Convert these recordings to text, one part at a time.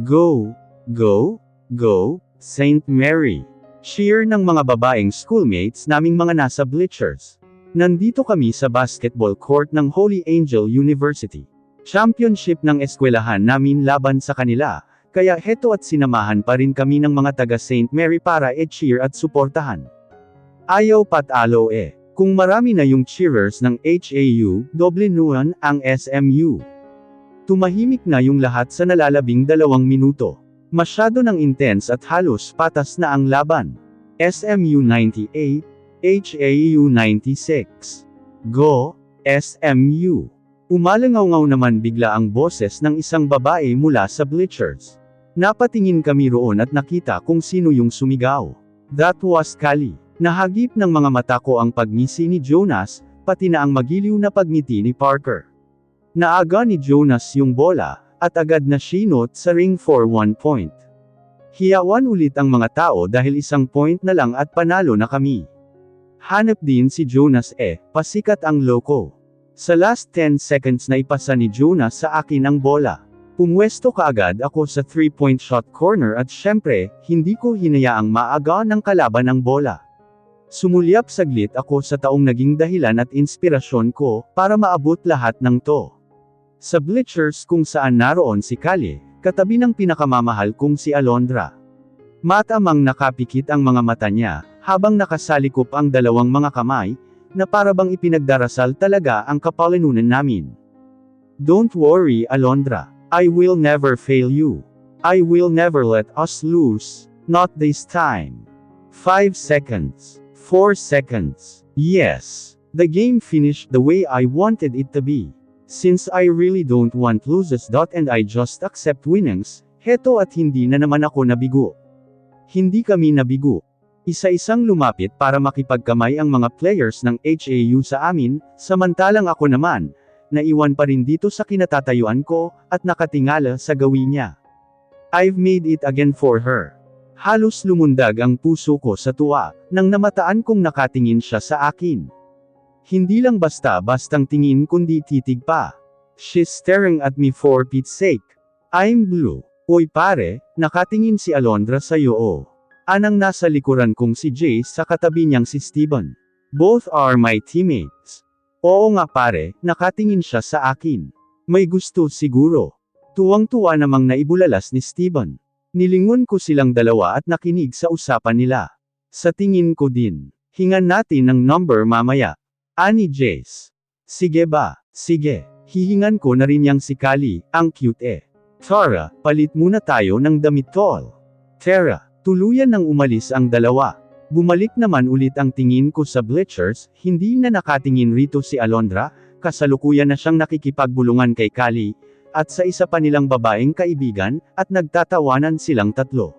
Go, go, go, Saint Mary. Cheer ng mga babaeng schoolmates naming mga nasa bleachers. Nandito kami sa basketball court ng Holy Angel University. Championship ng eskwelahan namin laban sa kanila, kaya heto at sinamahan pa rin kami ng mga taga Saint Mary para cheer at suportahan. Ayaw patalo eh. Kung marami na yung cheerers ng HAU, doble nuan ang SMU. Tumahimik na yung lahat sa nalalabing 2 minuto. Masyado ng intense at halos patas na ang laban. SMU 98, HAU 96. Go, SMU! Umalangaw-ngaw naman bigla ang boses ng isang babae mula sa bleachers. Napatingin kami roon at nakita kung sino yung sumigaw. That was Kali. Nahagip ng mga mata ko ang pagngisi ni Jonas, pati na ang magiliw na pagngiti ni Parker. Naaga ni Jonas yung bola, at agad na sinot sa ring for 1 point. Hiyawan ulit ang mga tao dahil 1 point na lang at panalo na kami. Hanap din si Jonas pasikat ang loko. Sa last 10 seconds na ipasa ni Jonas sa akin ang bola. Pumwesto kaagad ako sa 3-point shot corner at syempre, hindi ko hinayaang maaga ng kalaban ang bola. Sumulyap saglit ako sa taong naging dahilan at inspirasyon ko, para maabot lahat ng to. Sa bleachers kung saan naroon si Kali, katabi ng pinakamamahal kong si Alondra. Matamang nakapikit ang mga mata niya, habang nakasalikop ang 2 mga kamay, na para bang ipinagdarasal talaga ang kapalinunan namin. Don't worry Alondra. I will never fail you. I will never let us lose, not this time. 5 seconds. 4 seconds. Yes. The game finished the way I wanted it to be. Since I really don't want losses. And I just accept winnings, heto at hindi na naman ako nabigo. Hindi kami nabigo. Isa-isang lumapit para makipagkamay ang mga players ng HAU sa amin, samantalang ako naman, naiwan pa rin dito sa kinatatayuan ko, at nakatingala sa gawin niya. I've made it again for her. Halos lumundag ang puso ko sa tuwa, nang namataan kong nakatingin siya sa akin. Hindi lang basta-bastang tingin kundi titig pa. She's staring at me for Pete's sake. I'm blue. Oy pare, nakatingin si Alondra sa'yo oh. Anang nasa likuran kong si Jay sa katabi niyang si Steven. Both are my teammates. Oo nga pare, nakatingin siya sa akin. May gusto siguro. Tuwang-tuwa namang naibulalas ni Steven. Nilingon ko silang dalawa at nakinig sa usapan nila. Sa tingin ko din. Hingan natin ng number mamaya. Ani Jace. Sige ba? Sige. Hihingan ko na rin yang si Kali, ang cute Tara, palit muna tayo ng damit tol. Tara, tuluyan nang umalis ang dalawa. Bumalik naman ulit ang tingin ko sa bleachers, hindi na nakatingin rito si Alondra, kasalukuyan na siyang nakikipagbulungan kay Kali, at sa isa pa nilang babaeng kaibigan, at nagtatawanan silang tatlo.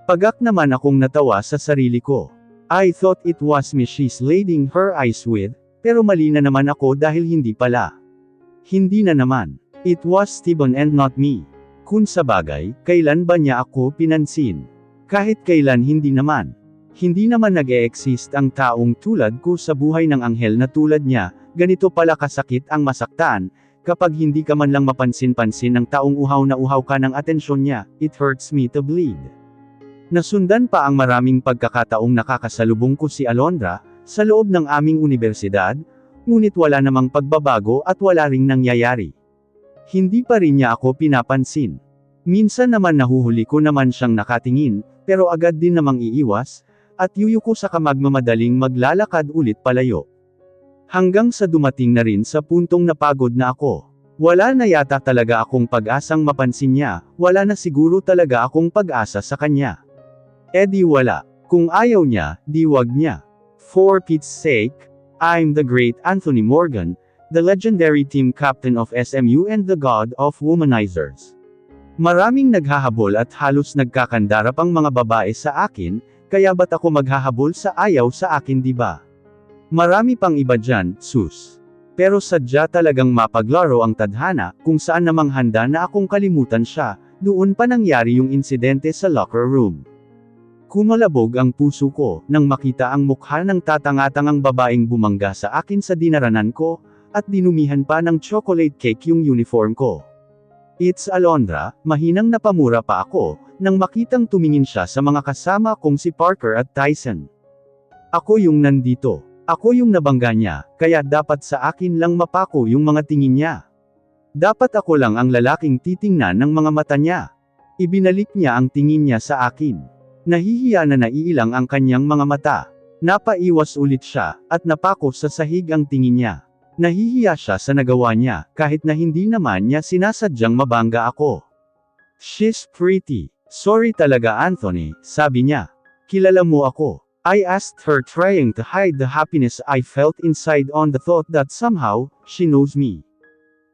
Pagak naman akong natawa sa sarili ko. I thought it was me she's lading her eyes with, pero mali na naman ako dahil hindi pala. Hindi na naman. It was Steven and not me. Kung sabagay, kailan ba niya ako pinansin? Kahit kailan hindi naman. Hindi naman nag-e-exist ang taong tulad ko sa buhay ng anghel na tulad niya, ganito pala kasakit ang masaktan, kapag hindi ka man lang mapansin-pansin ng taong uhaw na uhaw ka ng atensyon niya, it hurts me to bleed. Nasundan pa ang maraming pagkakataong nakakasalubong ko si Alondra, sa loob ng aming unibersidad, ngunit wala namang pagbabago at wala ring nangyayari. Hindi pa rin niya ako pinapansin. Minsan naman nahuhuli ko naman siyang nakatingin, pero agad din namang iiwas, at yuyuko sa kamagmamadaling maglalakad ulit palayo. Hanggang sa dumating na rin sa puntong napagod na ako. Wala na yata talaga akong pag-asang mapansin niya, wala na siguro talaga akong pag-asa sa kanya. Di wala. Kung ayaw niya, di wag niya. For Pete's sake, I'm the great Anthony Morgan, the legendary team captain of SMU and the god of womanizers. Maraming naghahabol at halos nagkakandarap ang mga babae sa akin, kaya ba't ako maghahabol sa ayaw sa akin diba? Marami pang iba dyan, sus. Pero sadya talagang mapaglaro ang tadhana, kung saan namang handa na akong kalimutan siya, doon pa nangyari yung insidente sa locker room. Kumalabog ang puso ko, nang makita ang mukha ng tatanga-tangang babaeng bumangga sa akin sa dinaranan ko, at dinumihan pa ng chocolate cake yung uniform ko. It's Alondra, mahinang napamura pa ako, nang makitang tumingin siya sa mga kasama kong si Parker at Tyson. Ako yung nandito. Ako yung nabangga niya, kaya dapat sa akin lang mapako yung mga tingin niya. Dapat ako lang ang lalaking titingnan ng mga mata niya. Ibinalik niya ang tingin niya sa akin. Nahihiya na naiilang ang kanyang mga mata. Napaiwas ulit siya, at napako sa sahig ang tingin niya. Nahihiya siya sa nagawa niya, kahit na hindi naman niya sinasadyang mabangga ako. She's pretty. Sorry talaga Anthony, sabi niya. Kilala mo ako. I asked her trying to hide the happiness I felt inside on the thought that somehow, she knows me.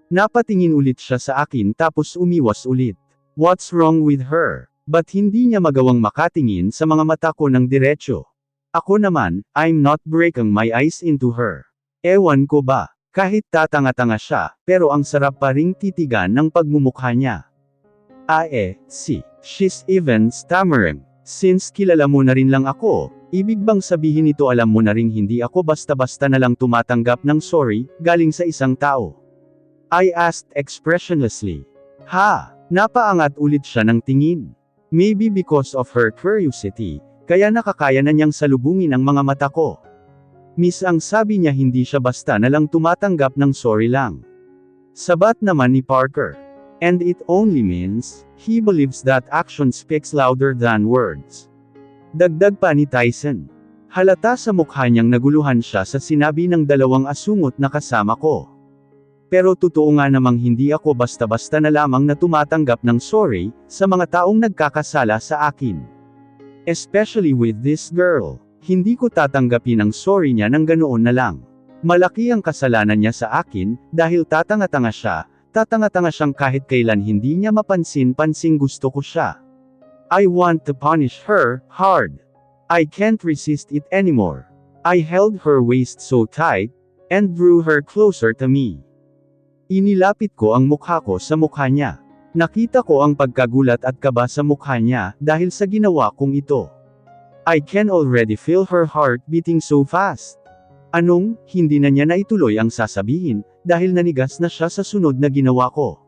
Napatingin ulit siya sa akin tapos umiwas ulit. What's wrong with her? Ba't hindi niya magawang makatingin sa mga mata ko ng diretsyo? Ako naman, I'm not breaking my eyes into her. Ewan ko ba? Kahit tatanga-tanga siya, pero ang sarap pa ring titigan ng pagmumukha niya. She's even stammering. Since kilala mo na rin lang ako, ibig bang sabihin nito alam mo na ring hindi ako basta-basta na lang tumatanggap ng sorry, galing sa isang tao? I asked expressionlessly. Napaangat ulit siya ng tingin. Maybe because of her curiosity, kaya nakakaya na niyang salubungin ang mga mata ko. Miss ang sabi niya hindi siya basta na lang tumatanggap ng sorry lang. Sabat naman ni Parker. And it only means, he believes that action speaks louder than words. Dagdag pa ni Tyson. Halata sa mukha niyang naguluhan siya sa sinabi ng dalawang asungot na kasama ko. Pero totoo nga namang hindi ako basta-basta na lamang na tumatanggap ng sorry, sa mga taong nagkakasala sa akin. Especially with this girl. Hindi ko tatanggapin ang sorry niya ng ganoon na lang. Malaki ang kasalanan niya sa akin, dahil tatanga-tanga siyang kahit kailan hindi niya mapansin-pansing gusto ko siya. I want to punish her, hard. I can't resist it anymore. I held her waist so tight, and drew her closer to me. Inilapit ko ang mukha ko sa mukha niya. Nakita ko ang pagkagulat at kaba sa mukha niya, dahil sa ginawa kong ito. I can already feel her heart beating so fast. Hindi na niya naituloy ang sasabihin, dahil nanigas na siya sa sunod na ginawa ko.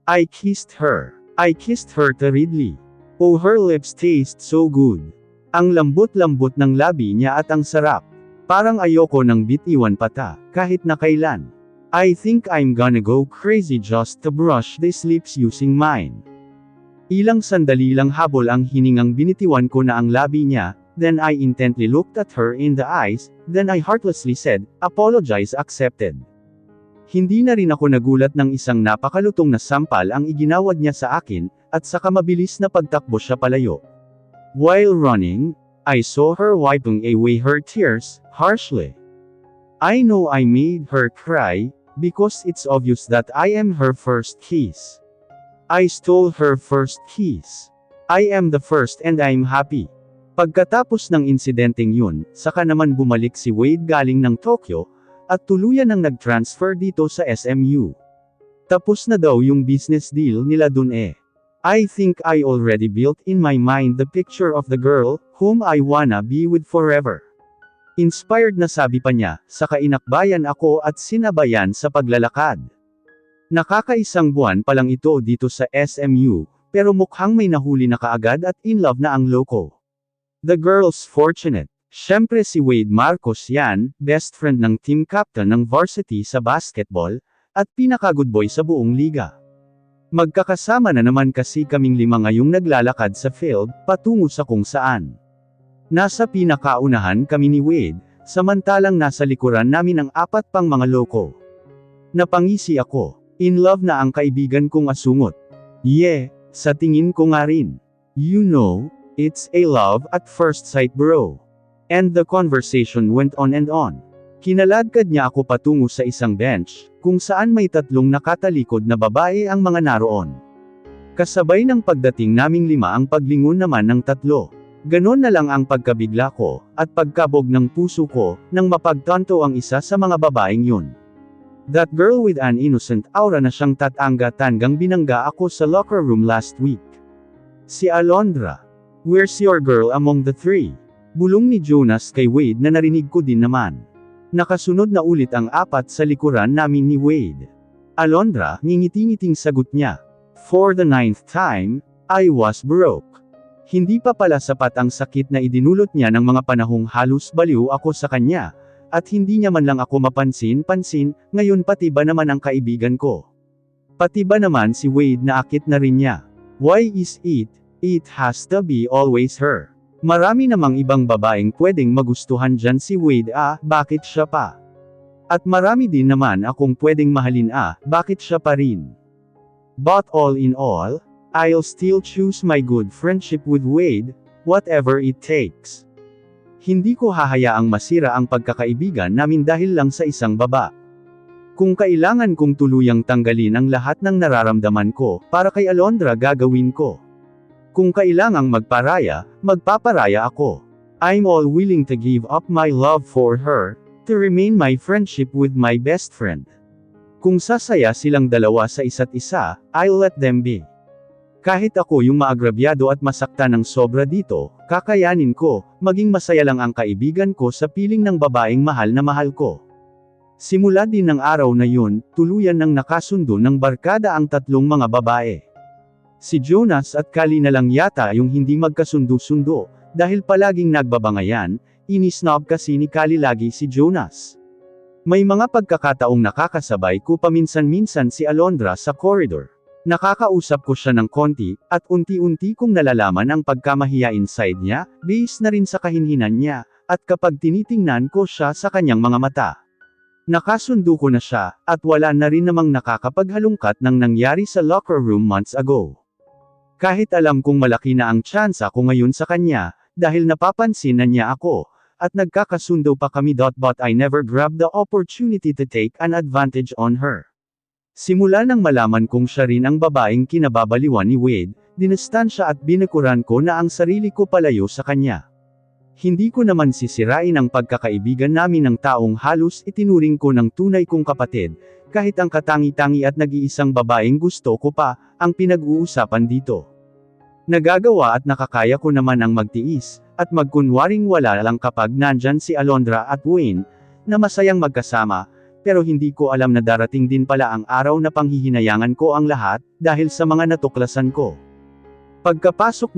I kissed her. I kissed her terribly. Oh, her lips taste so good. Ang lambot-lambot ng labi niya at ang sarap. Parang ayoko nang bitiwan pata, kahit na kailan. I think I'm gonna go crazy just to brush these lips using mine. Ilang sandali lang habol ang hiningang binitiwan ko na ang labi niya, then I intently looked at her in the eyes, then I heartlessly said, apologize accepted. Hindi na rin ako nagulat ng isang napakalutong na sampal ang iginawad niya sa akin, at saka mabilis na pagtakbo siya palayo. While running, I saw her wiping away her tears, harshly. I know I made her cry, because it's obvious that I am her first kiss. I stole her first kiss. I am the first and I'm happy. Pagkatapos ng insidenteng yun, saka naman bumalik si Wade galing ng Tokyo, at tuluyan nang nag-transfer dito sa SMU. Tapos na daw yung business deal nila dun eh. I think I already built in my mind the picture of the girl, whom I wanna be with forever. Inspired na sabi pa niya, saka inakbayan ako at sinabayan sa paglalakad. Nakakaisang buwan pa lang ito dito sa SMU, pero mukhang may nahuli na kaagad at in love na ang loko. The girl's fortunate. Syempre si Wade Marcos yan, best friend ng team captain ng varsity sa basketball, at pinaka-good boy sa buong liga. Magkakasama na naman kasi kaming 5 ngayong naglalakad sa field, patungo sa kung saan. Nasa pinakaunahan kami ni Wade, samantalang nasa likuran namin ang 4 pang mga loko. Napangisi ako. In love na ang kaibigan kong asungot. Yeah, sa tingin ko nga rin. You know, it's a love at first sight bro. And the conversation went on and on. Kinaladkad niya ako patungo sa isang bench, kung saan may 3 nakatalikod na babae ang mga naroon. Kasabay ng pagdating naming 5 ang paglingon naman ng 3. Ganon na lang ang pagkabigla ko, at pagkabog ng puso ko, nang mapagtanto ang isa sa mga babaeng yun. That girl with an innocent aura na siyang tatangga-tanggang binangga ako sa locker room last week. Si Alondra. Where's your girl among the 3? Bulong ni Jonas kay Wade na narinig ko din naman. Nakasunod na ulit ang 4 sa likuran namin ni Wade. Alondra, ngingiti-ngiting sagot niya. For the 9th time, I was broke. Hindi pa pala sapat ang sakit na idinulot niya ng mga panahong halos baliw ako sa kanya, at hindi niya man lang ako mapansin-pansin, ngayon pati ba naman ang kaibigan ko? Pati ba naman si Wade na akit na rin niya? Why is it? It has to be always her. Marami namang ibang babaeng pwedeng magustuhan dyan si Wade bakit siya pa? At marami din naman akong pwedeng mahalin bakit siya pa rin? But all in all, I'll still choose my good friendship with Wade, whatever it takes. Hindi ko hahayaang masira ang pagkakaibigan namin dahil lang sa isang baba. Kung kailangan kong tuluyang tanggalin ang lahat ng nararamdaman ko, para kay Alondra gagawin ko. Kung kailangang magparaya, magpaparaya ako. I'm all willing to give up my love for her, to remain my friendship with my best friend. Kung sasaya silang dalawa sa isa't isa, I'll let them be. Kahit ako yung maagrabyado at masaktan ng sobra dito, kakayanin ko, maging masaya lang ang kaibigan ko sa piling ng babaeng mahal na mahal ko. Simula din ng araw na yun, tuluyan ng nakasundo ng barkada ang tatlong mga babae. Si Jonas at Kali na lang yata yung hindi magkasundo-sundo, dahil palaging nagbabangayan, inisnob kasi ni Kali lagi si Jonas. May mga pagkakataong nakakasabay ko paminsan-minsan si Alondra sa corridor. Nakakausap ko siya ng konti, at unti-unti kong nalalaman ang pagkamahiyain side niya, based na rin sa kahinhinan niya, at kapag tinitingnan ko siya sa kanyang mga mata. Nakasundo ko na siya, at wala na rin namang nakakapaghalungkat ng nangyari sa locker room months ago. Kahit alam kong malaki na ang tsansa ko ngayon sa kanya, dahil napapansin na niya ako, at nagkakasundo pa kami. But I never grabbed the opportunity to take an advantage on her. Simula nang malaman kong siya rin ang babaeng kinababaliwan ni Wade, dinastansya at binakuran ko na ang sarili ko palayo sa kanya. Hindi ko naman sisirain ang pagkakaibigan namin ng taong halos itinuring ko ng tunay kong kapatid, kahit ang katangi-tangi at nag-iisang babaeng gusto ko pa, ang pinag-uusapan dito. Nagagawa at nakakaya ko naman ang magtiis, at magkunwaring wala lang kapag nandyan si Alondra at Wayne, na masayang magkasama, pero hindi ko alam na darating din pala ang araw na panghihinayangan ko ang lahat, dahil sa mga natuklasan ko. Pagkapasok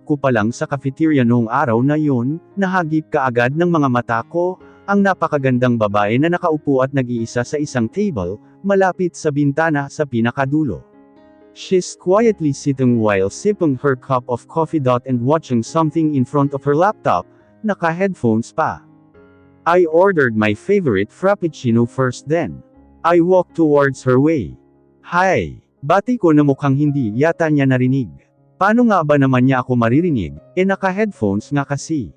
ko pa lang sa cafeteria noong araw na yun, nahagip kaagad ng mga mata ko, ang napakagandang babae na nakaupo at nag-iisa sa isang table, malapit sa bintana sa pinakadulo. She's quietly sitting while sipping her cup of coffee. And watching something in front of her laptop, naka-headphones pa. I ordered my favorite frappuccino first, then I walked towards her way. Hi! Bati ko na mukhang hindi yata niya narinig. Paano nga ba naman niya ako maririnig, naka-headphones nga kasi.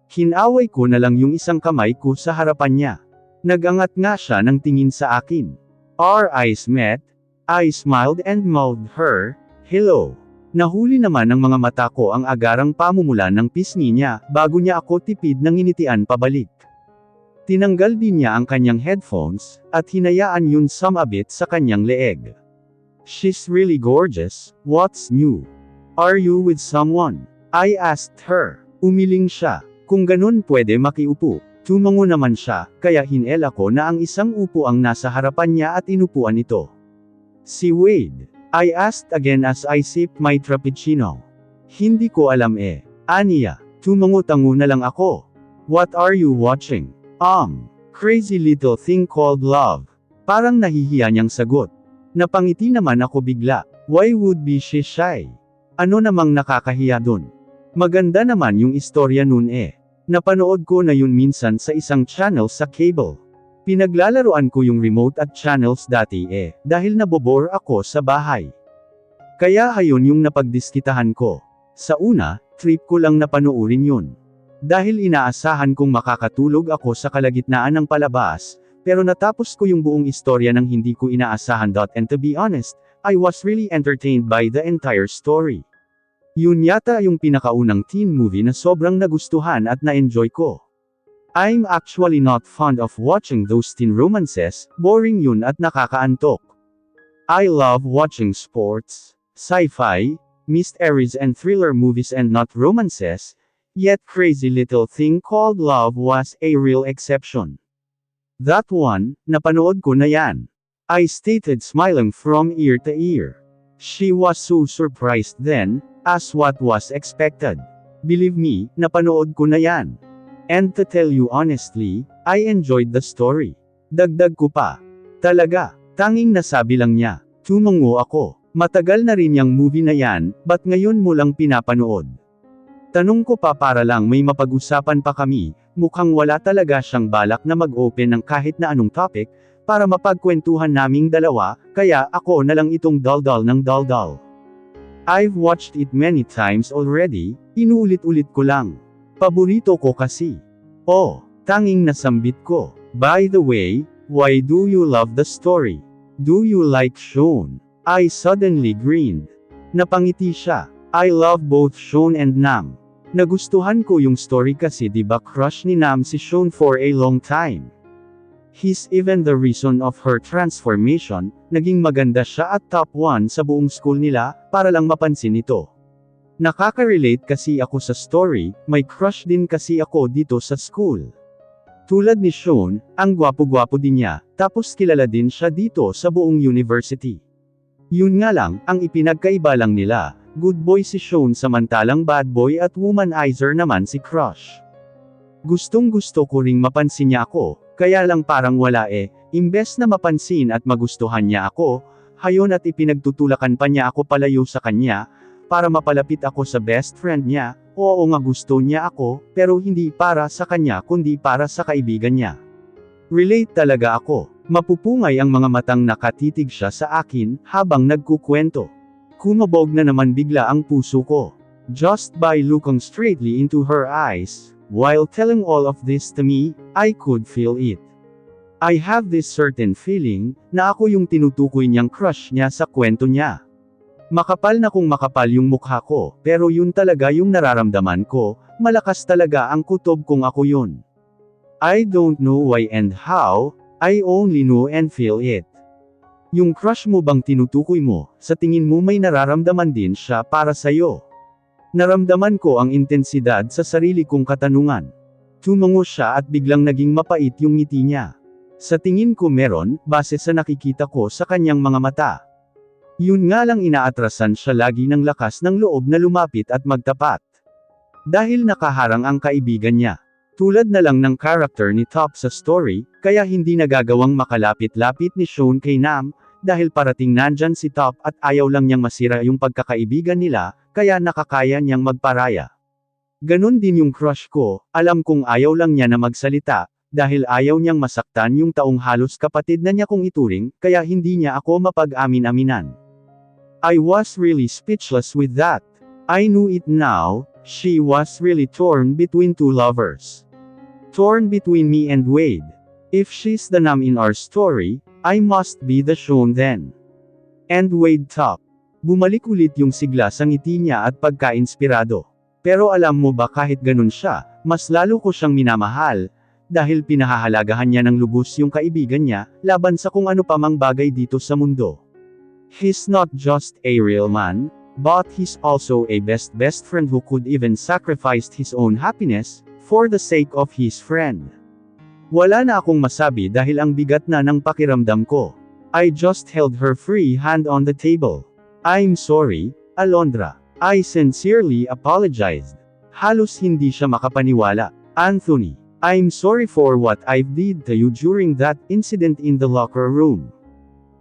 Hinaway ko na lang yung isang kamay ko sa harapan niya. Nagangat nga siya ng tingin sa akin. Our eyes met. I smiled and mouthed her, hello. Nahuli naman ng mga mata ko ang agarang pamumula ng pisngi niya, bago niya ako tipid ng initian pabalik. Tinanggal din niya ang kanyang headphones, at hinayaan yun sumabit sa kanyang leeg. She's really gorgeous, what's new? Are you with someone? I asked her. Umiling siya. Kung ganun pwede makiupo. Tumango naman siya, kaya hinela ko na ang isang upo ang nasa harapan niya at inupuan ito. Si Wade. I asked again as I sipped my frappuccino. Hindi ko alam Aniya. Tumango-tango na lang ako. What are you watching? Crazy Little Thing Called Love. Parang nahihiya niyang sagot. Napangiti naman ako bigla. Why would be she shy? Ano namang nakakahiya dun? Maganda naman yung istorya nun Napanood ko na yun minsan sa isang channel sa cable. Pinaglalaroan ko yung remote at channels dati dahil nabobore ako sa bahay. Kaya ayon yung napagdiskitahan ko. Sa una, trip ko lang na panoorin yun. Dahil inaasahan kong makakatulog ako sa kalagitnaan ng palabas, pero natapos ko yung buong istorya ng hindi ko inaasahan. And to be honest, I was really entertained by the entire story. Yun yata yung pinakaunang teen movie na sobrang nagustuhan at na-enjoy ko. I'm actually not fond of watching those teen romances, boring yun at nakakaantok. I love watching sports, sci-fi, mysteries and thriller movies and not romances, yet Crazy Little Thing Called Love was a real exception. That one, napanood ko na yan. I stated smiling from ear to ear. She was so surprised then, as what was expected. Believe me, napanood ko na yan. And to tell you honestly, I enjoyed the story. Dagdag ko pa. Talaga, tanging nasabi lang niya. Tumungo ako. Matagal na rin yung movie na yan, ba't ngayon mo lang pinapanood? Tanong ko pa para lang may mapag-usapan pa kami, mukhang wala talaga siyang balak na mag-open ng kahit na anong topic, para mapagkwentuhan naming dalawa, kaya ako na lang itong daldal ng daldal. I've watched it many times already, inuulit-ulit ko lang. Paborito ko kasi. Oh, tanging nasambit ko. By the way, why do you love the story? Do you like Sean? I suddenly grinned. Napangiti siya. I love both Sean and Nam. Nagustuhan ko yung story kasi diba crush ni Nam si Sean for a long time. He's even the reason of her transformation, naging maganda siya at top 1 sa buong school nila, para lang mapansin ito. Nakaka-relate kasi ako sa story, may crush din kasi ako dito sa school. Tulad ni Sean, ang gwapo-gwapo din niya, tapos kilala din siya dito sa buong university. Yun nga lang, ang ipinagkaiba lang nila, good boy si Sean samantalang bad boy at womanizer naman si Crush. Gustong-gusto ko ring mapansin niya ako, kaya lang parang wala imbes na mapansin at magustuhan niya ako, hayon at ipinagtutulakan pa niya ako palayo sa kanya, para mapalapit ako sa best friend niya, oo nga gusto niya ako, pero hindi para sa kanya kundi para sa kaibigan niya. Relate talaga ako, mapupungay ang mga matang nakatitig siya sa akin, habang nagkukwento. Kumabog na naman bigla ang puso ko. Just by looking straightly into her eyes, while telling all of this to me, I could feel it. I have this certain feeling, na ako yung tinutukoy niyang crush niya sa kwento niya. Makapal na kung makapal yung mukha ko, pero yun talaga yung nararamdaman ko, malakas talaga ang kutob kung ako yun. I don't know why and how, I only know and feel it. Yung crush mo bang tinutukoy mo, sa tingin mo may nararamdaman din siya para sa'yo? Naramdaman ko ang intensidad sa sarili kong katanungan. Tumango siya at biglang naging mapait yung ngiti niya. Sa tingin ko meron, base sa nakikita ko sa kanyang mga mata. Yun nga lang inaatrasan siya lagi ng lakas ng loob na lumapit at magtapat. Dahil nakaharang ang kaibigan niya. Tulad na lang ng character ni Top sa story, kaya hindi nagagawang makalapit-lapit ni Sean kay Nam, dahil parating nandyan si Top at ayaw lang niyang masira yung pagkakaibigan nila, kaya nakakaya niyang magparaya. Ganon din yung crush ko, alam kong ayaw lang niya na magsalita, dahil ayaw niyang masaktan yung taong halos kapatid na niya kong ituring, kaya hindi niya ako mapag-amin-aminan. I was really speechless with that. I knew it now, she was really torn between two lovers. Torn between me and Wade. If she's the Nam in our story, I must be the Sean then. And Wade Top. Bumalik ulit yung sigla sa ngiti niya at pagka-inspirado. Pero alam mo ba kahit ganun siya, mas lalo ko siyang minamahal, dahil pinahahalagahan niya ng lubos yung kaibigan niya, laban sa kung ano pa mang bagay dito sa mundo. He's not just a real man, but he's also a best friend who could even sacrifice his own happiness, for the sake of his friend. Wala na akong masabi dahil ang bigat na ng pakiramdam ko. I just held her free hand on the table. I'm sorry, Alondra. I sincerely apologized. Halos hindi siya makapaniwala. Anthony, I'm sorry for what I did to you during that incident in the locker room.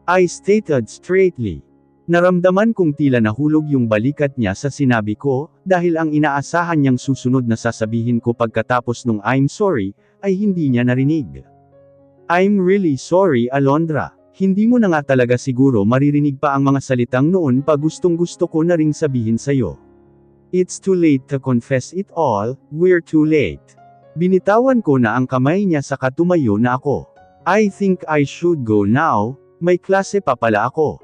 I stated straightly. Naramdaman kong tila nahulog yung balikat niya sa sinabi ko, dahil ang inaasahan niyang susunod na sasabihin ko pagkatapos nung I'm sorry, ay hindi niya narinig. I'm really sorry, Alondra. Hindi mo na nga talaga siguro maririnig pa ang mga salitang noon pa gustong-gusto ko na ring sabihin sa'yo. It's too late to confess it all, we're too late. Binitawan ko na ang kamay niya saka tumayo na ako. I think I should go now, may klase pa pala ako.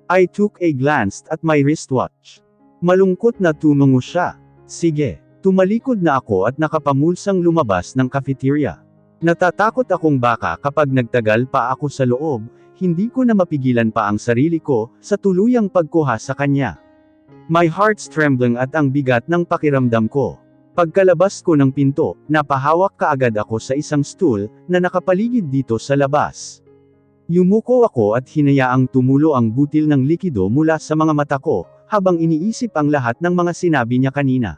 I took a glance at my wristwatch. Malungkot na tumango siya. Sige, tumalikod na ako at nakapamulsang lumabas ng cafeteria. Natatakot akong baka kapag nagtagal pa ako sa loob, hindi ko na mapigilan pa ang sarili ko, sa tuluyang pagkuha sa kanya. My heart's trembling at ang bigat ng pakiramdam ko. Pagkalabas ko ng pinto, napahawak kaagad ako sa isang stool, na nakapaligid dito sa labas. Yumuko ako at hinayaang tumulo ang butil ng likido mula sa mga mata ko, habang iniisip ang lahat ng mga sinabi niya kanina.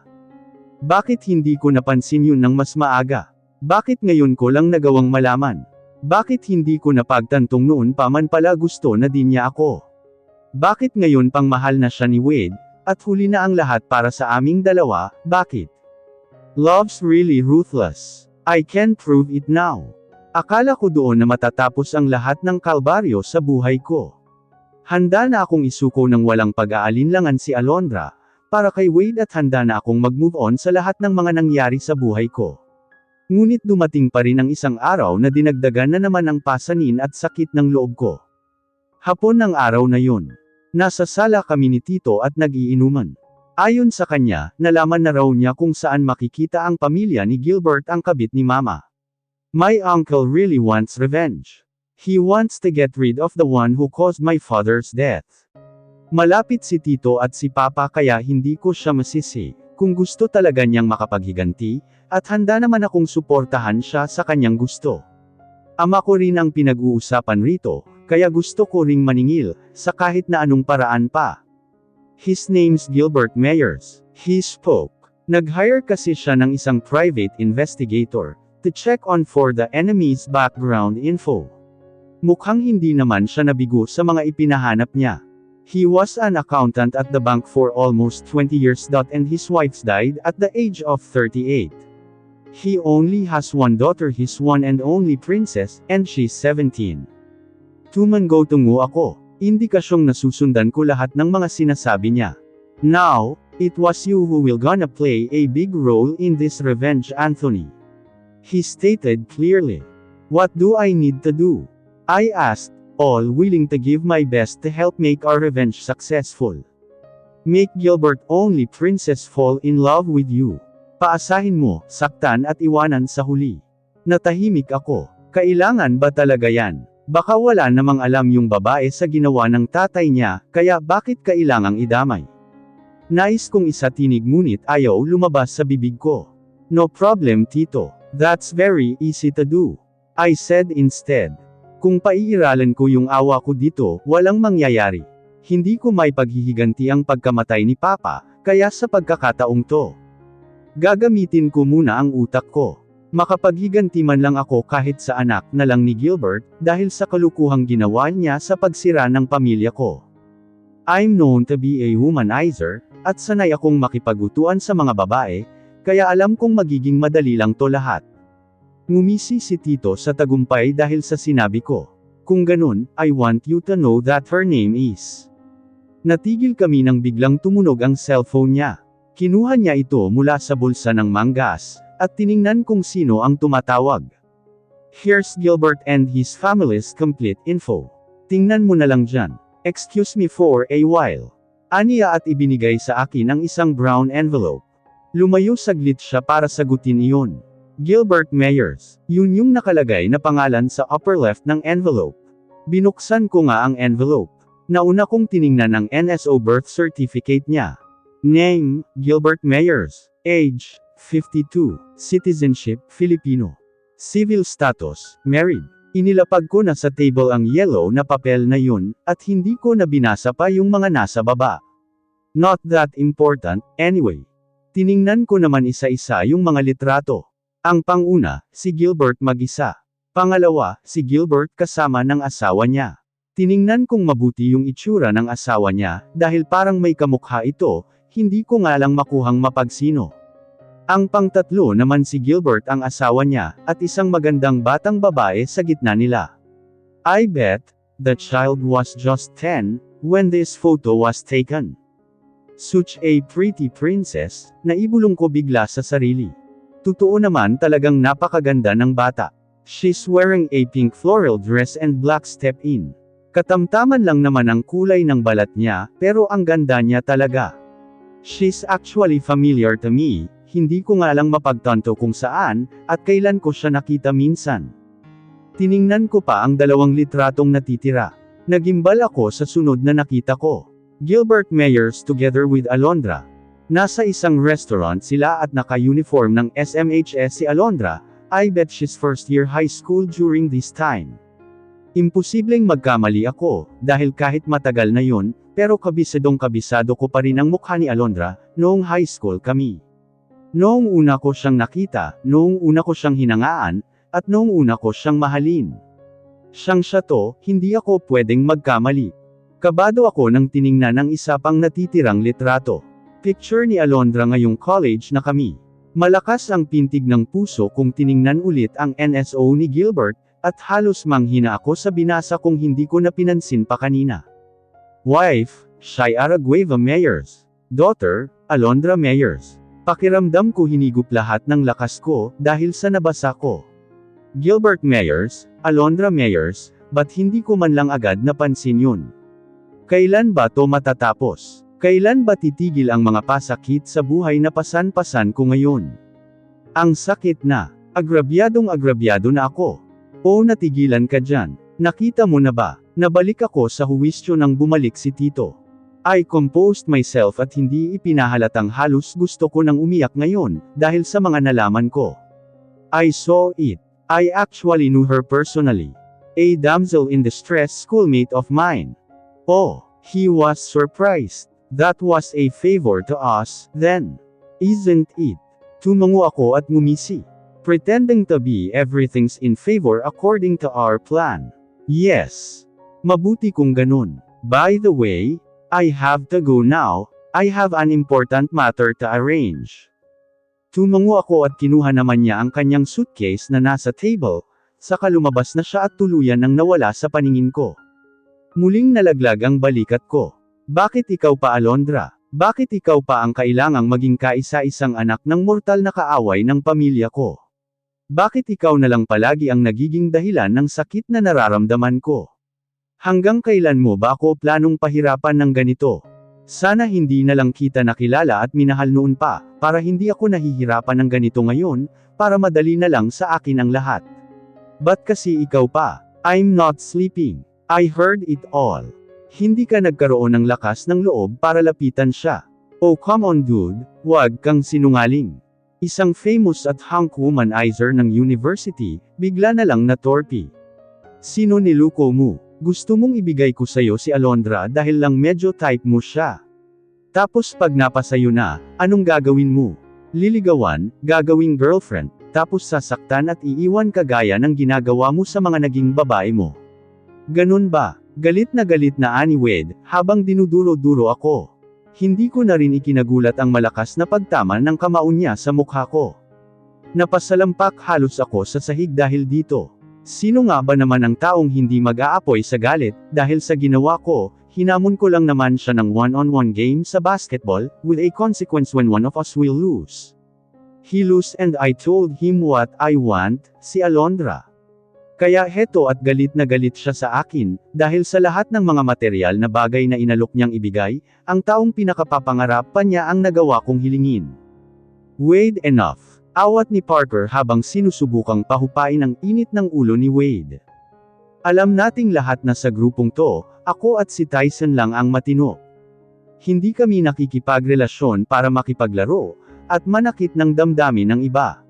Bakit hindi ko napansin yun ng mas maaga? Bakit ngayon ko lang nagawang malaman? Bakit hindi ko napagtantong noon pa man pala gusto na din niya ako? Bakit ngayon pang mahal na siya ni Wade, at huli na ang lahat para sa aming dalawa, bakit? Love's really ruthless. I can prove it now. Akala ko doon na matatapos ang lahat ng kalbaryo sa buhay ko. Handa na akong isuko ng walang pag-aalinlangan si Alondra, para kay Wade at handa na akong mag-move on sa lahat ng mga nangyari sa buhay ko. Ngunit dumating pa rin ang isang araw na dinagdagan na naman ang pasanin at sakit ng loob ko. Hapon ng araw na yun. Nasa sala kami ni Tito at nag-iinuman. Ayon sa kanya, nalaman na raw niya kung saan makikita ang pamilya ni Gilbert ang kabit ni Mama. My uncle really wants revenge. He wants to get rid of the one who caused my father's death. Malapit si Tito at si Papa kaya hindi ko siya masisi, kung gusto talaga niyang makapaghiganti, at handa naman akong suportahan siya sa kanyang gusto. Ama ko rin ang pinag-uusapan rito, kaya gusto ko ring maningil, sa kahit na anong paraan pa. His name's Gilbert Meyers. He spoke. Nag-hire kasi siya ng isang private investigator, to check on for the enemy's background info. Mukhang hindi naman siya nabigo sa mga ipinahanap niya. He was an accountant at the bank for almost 20 years. And his wife died at the age of 38. He only has one daughter, his one and only princess, and she's 17. Tumango tungo ako. Indikasyong nasusundan ko lahat ng mga sinasabi niya. Now, it was you who will gonna play a big role in this revenge, Anthony. He stated clearly. What do I need to do? I asked, all willing to give my best to help make our revenge successful. Make Gilbert only princess fall in love with you. Paasahin mo, saktan at iwanan sa huli. Natahimik ako. Kailangan ba talaga yan? Baka wala namang alam yung babae sa ginawa ng tatay niya, kaya bakit kailangang idamay? Nais kong isatinig ngunit ayaw lumabas sa bibig ko. No problem, Tito. That's very easy to do. I said instead. Kung paiiralan ko yung awa ko dito, walang mangyayari. Hindi ko may paghihiganti ang pagkamatay ni Papa, kaya sa pagkakataong to, gagamitin ko muna ang utak ko. Makapaghiganti man lang ako kahit sa anak na lang ni Gilbert, dahil sa kalukuhang ginawa niya sa pagsira ng pamilya ko. I'm known to be a womanizer, at sanay akong makipag-utuan sa mga babae, kaya alam kong magiging madali lang to lahat. Ngumisi si Tito sa tagumpay dahil sa sinabi ko. Kung ganun, I want you to know that her name is. Natigil kami nang biglang tumunog ang cellphone niya. Kinuha niya ito mula sa bulsa ng manggas, at tiningnan kung sino ang tumatawag. Here's Gilbert and his family's complete info. Tingnan mo na lang dyan. Excuse me for a while. Aniya at ibinigay sa akin ang isang brown envelope. Lumayo saglit siya para sagutin iyon. Gilbert Meyers. Yun yung nakalagay na pangalan sa upper left ng envelope. Binuksan ko nga ang envelope. Nauna kong tiningnan ang NSO birth certificate niya. Name, Gilbert Meyers. Age, 52. Citizenship, Filipino. Civil status, married. Inilapag ko na sa table ang yellow na papel na yun, at hindi ko na binasa pa yung mga nasa baba. Not that important, anyway. Tiningnan ko naman isa-isa yung mga litrato. Ang panguna, si Gilbert mag-isa. Pangalawa, si Gilbert kasama ng asawa niya. Tiningnan kong mabuti yung itsura ng asawa niya, dahil parang may kamukha ito, hindi ko nga lang makuhang mapagsino. Ang pangtatlo naman si Gilbert ang asawa niya, at isang magandang batang babae sa gitna nila. I bet, the child was just 10, when this photo was taken. Such a pretty princess, naibulong ko bigla sa sarili. Totoo naman talagang napakaganda ng bata. She's wearing a pink floral dress and black step-in. Katamtaman lang naman ang kulay ng balat niya, pero ang ganda niya talaga. She's actually familiar to me, hindi ko nga lang mapagtanto kung saan, at kailan ko siya nakita minsan. Tiningnan ko pa ang dalawang litratong natitira. Nagimbal ako sa sunod na nakita ko. Gilbert Meyers together with Alondra. Nasa isang restaurant sila at naka-uniform ng SMHS si Alondra. I bet she's first year high school during this time. Imposibleng magkamali ako, dahil kahit matagal na yun, pero kabisadong kabisado ko pa rin ang mukha ni Alondra, noong high school kami. Noong una ko siyang nakita, noong una ko siyang hinangaan, at noong una ko siyang mahalin. Siyang siya to, hindi ako pwedeng magkamali. Kabado ako nang tiningnan ang isa pang natitirang litrato. Picture ni Alondra ngayong college na kami. Malakas ang pintig ng puso kung tiningnan ulit ang NSO ni Gilbert, at halos manghina ako sa binasa kung hindi ko na pinansin pa kanina. Wife, Shai Aragueva Meyers. Daughter, Alondra Meyers. Pakiramdam ko hinigup lahat ng lakas ko, dahil sa nabasa ko. Gilbert Meyers, Alondra Meyers, ba't hindi ko man lang agad napansin yun? Kailan ba to matatapos? Kailan ba titigil ang mga pasakit sa buhay na pasan-pasan ko ngayon? Ang sakit na. Agrabyadong agrabyado na ako. O natigilan ka dyan. Nakita mo na ba? Nabalik ako sa huwisyo nang bumalik si Tito. I composed myself at hindi ipinahalatang halos gusto ko nang umiyak ngayon, dahil sa mga nalaman ko. I saw it. I actually knew her personally. A damsel in distress schoolmate of mine. Oh, he was surprised. That was a favor to us, then. Isn't it? Tumango ako at ngumisi. Pretending to be everything's in favor according to our plan. Yes. Mabuti kung ganun. By the way, I have to go now, I have an important matter to arrange. Tumango ako at kinuha naman niya ang kanyang suitcase na nasa table, saka lumabas na siya at tuluyan nang nawala sa paningin ko. Muling nalaglag ang balikat ko. Bakit ikaw pa Alondra? Bakit ikaw pa ang kailangang maging kaisa-isang anak ng mortal na kaaway ng pamilya ko? Bakit ikaw na lang palagi ang nagiging dahilan ng sakit na nararamdaman ko? Hanggang kailan mo ba ako planong pahirapan ng ganito? Sana hindi na lang kita nakilala at minahal noon pa, para hindi ako nahihirapan ng ganito ngayon, para madali na lang sa akin ang lahat. Ba't kasi ikaw pa? I'm not sleeping. I heard it all. Hindi ka nagkaroon ng lakas ng loob para lapitan siya. Oh come on dude, wag kang sinungaling. Isang famous at hunk womanizer ng university, bigla na lang natorpi. Sino niluko mo? Gusto mong ibigay ko sayo si Alondra dahil lang medyo type mo siya. Tapos pag napasayo na, anong gagawin mo? Liligawan, gagawing girlfriend, tapos sasaktan at iiwan ka gaya ng ginagawa mo sa mga naging babae mo. Ganun ba? Galit na ani Wade, habang dinuduro-duro ako. Hindi ko na rin ikinagulat ang malakas na pagtama ng kamao niya sa mukha ko. Napasalampak halos ako sa sahig dahil dito. Sino nga ba naman ang taong hindi mag-aapoy sa galit, dahil sa ginawa ko, hinamon ko lang naman siya ng one-on-one game sa basketball, with a consequence when one of us will lose. He lost and I told him what I want, si Alondra. Kaya heto at galit na galit siya sa akin, dahil sa lahat ng mga material na bagay na inalok niyang ibigay, ang taong pinakapapangarap pa niya ang nagawa kong hilingin. Wade enough. Awat ni Parker habang sinusubukang pahupain ang init ng ulo ni Wade. Alam nating lahat na sa grupong to, ako at si Tyson lang ang matino. Hindi kami nakikipagrelasyon para makipaglaro, at manakit ng damdamin ng iba.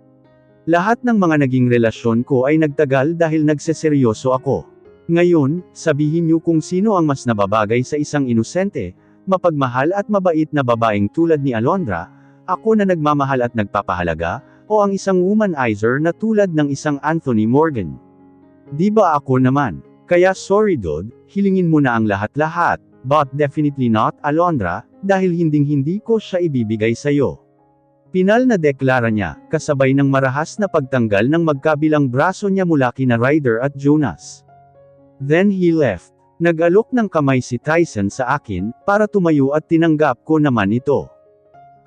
Lahat ng mga naging relasyon ko ay nagtagal dahil nagseseryoso ako. Ngayon, sabihin niyo kung sino ang mas nababagay sa isang inosente, mapagmahal at mabait na babaeng tulad ni Alondra, ako na nagmamahal at nagpapahalaga, o ang isang womanizer na tulad ng isang Anthony Morgan. Di ba ako naman? Kaya sorry dude, hilingin mo na ang lahat-lahat, but definitely not Alondra, dahil hinding-hindi ko siya ibibigay sa'yo. Pinal na deklara niya, kasabay ng marahas na pagtanggal ng magkabilang braso niya mula kina Ryder at Jonas. Then he left. Nag-alok ng kamay si Tyson sa akin, para tumayo at tinanggap ko naman ito.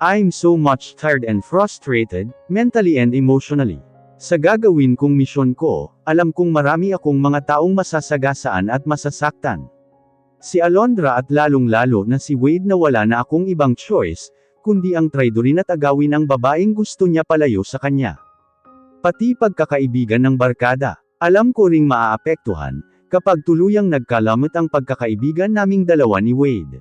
I'm so much tired and frustrated, mentally and emotionally. Sa gagawin kong misyon ko, alam kong marami akong mga taong masasagasaan at masasaktan. Si Alondra at lalong-lalo na si Wade na wala na akong ibang choice, kundi ang traidorin at agawin ang babaeng gusto niya palayo sa kanya. Pati pagkakaibigan ng barkada, alam ko ring maaapektuhan, kapag tuluyang nagkalamot ang pagkakaibigan naming dalawa ni Wade.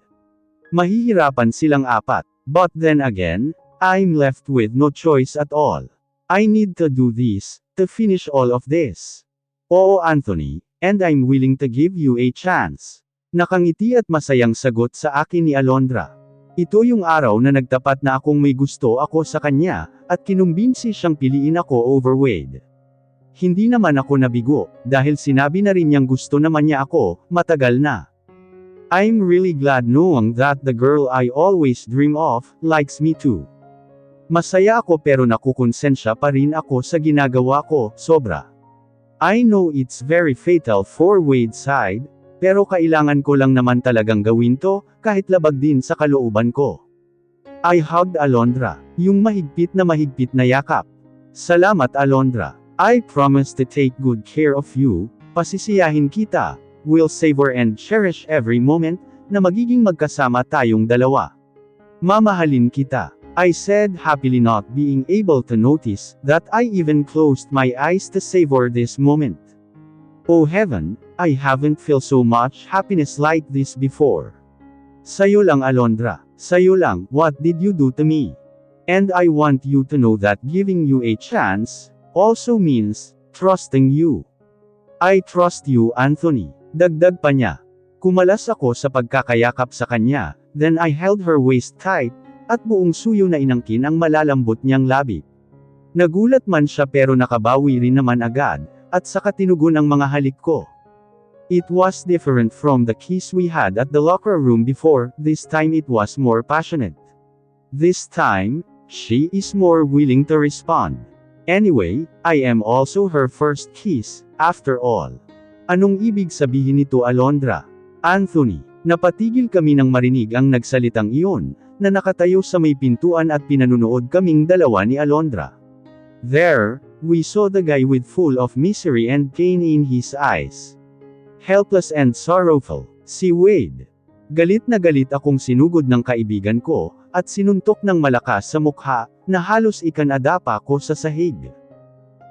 Mahihirapan silang apat, but then again, I'm left with no choice at all. I need to do this, to finish all of this. Oo Anthony, And I'm willing to give you a chance. Nakangiti at masayang sagot sa akin ni Alondra. Ito yung araw na nagtapat na akong may gusto ako sa kanya, at kinumbinsi siyang piliin ako over Wade. Hindi naman ako nabigo, dahil sinabi na rin niyang gusto naman niya ako, matagal na. I'm really glad knowing that the girl I always dream of, likes me too. Masaya ako pero nakukonsensya pa rin ako sa ginagawa ko, sobra. I know it's very fatal for Wade's side, pero kailangan ko lang naman talagang gawin to, kahit labag din sa kalooban ko. I hugged Alondra, yung mahigpit na yakap. Salamat Alondra. I promise to take good care of you, pasisiyahin kita, will savor and cherish every moment, na magiging magkasama tayong dalawa. Mamahalin kita. I said happily, not being able to notice that I even closed my eyes to savor this moment. Oh heaven, I haven't felt so much happiness like this before. Sa'yo lang Alondra, sa'yo lang, what did you do to me? And I want you to know that giving you a chance, also means, trusting you. I trust you Anthony. Dagdag pa niya. Kumalas ako sa pagkakayakap sa kanya, then I held her waist tight, at buong suyo na inangkin ang malalambot niyang labi. Nagulat man siya pero nakabawi rin naman agad, at saka tinugon ang mga halik ko. It was different from the kiss we had at the locker room before, this time it was more passionate. This time, she is more willing to respond. Anyway, I am also her first kiss, after all. Anong ibig sabihin nito Alondra? Anthony, napatigil kami nang marinig ang nagsalitang iyon, na nakatayo sa may pintuan at pinanunood kaming dalawa ni Alondra. There, we saw the guy with full of misery and pain in his eyes. Helpless and sorrowful, si Wade. Galit na galit akong sinugod ng kaibigan ko, at sinuntok ng malakas sa mukha, na halos ikanadapa ko sa sahig.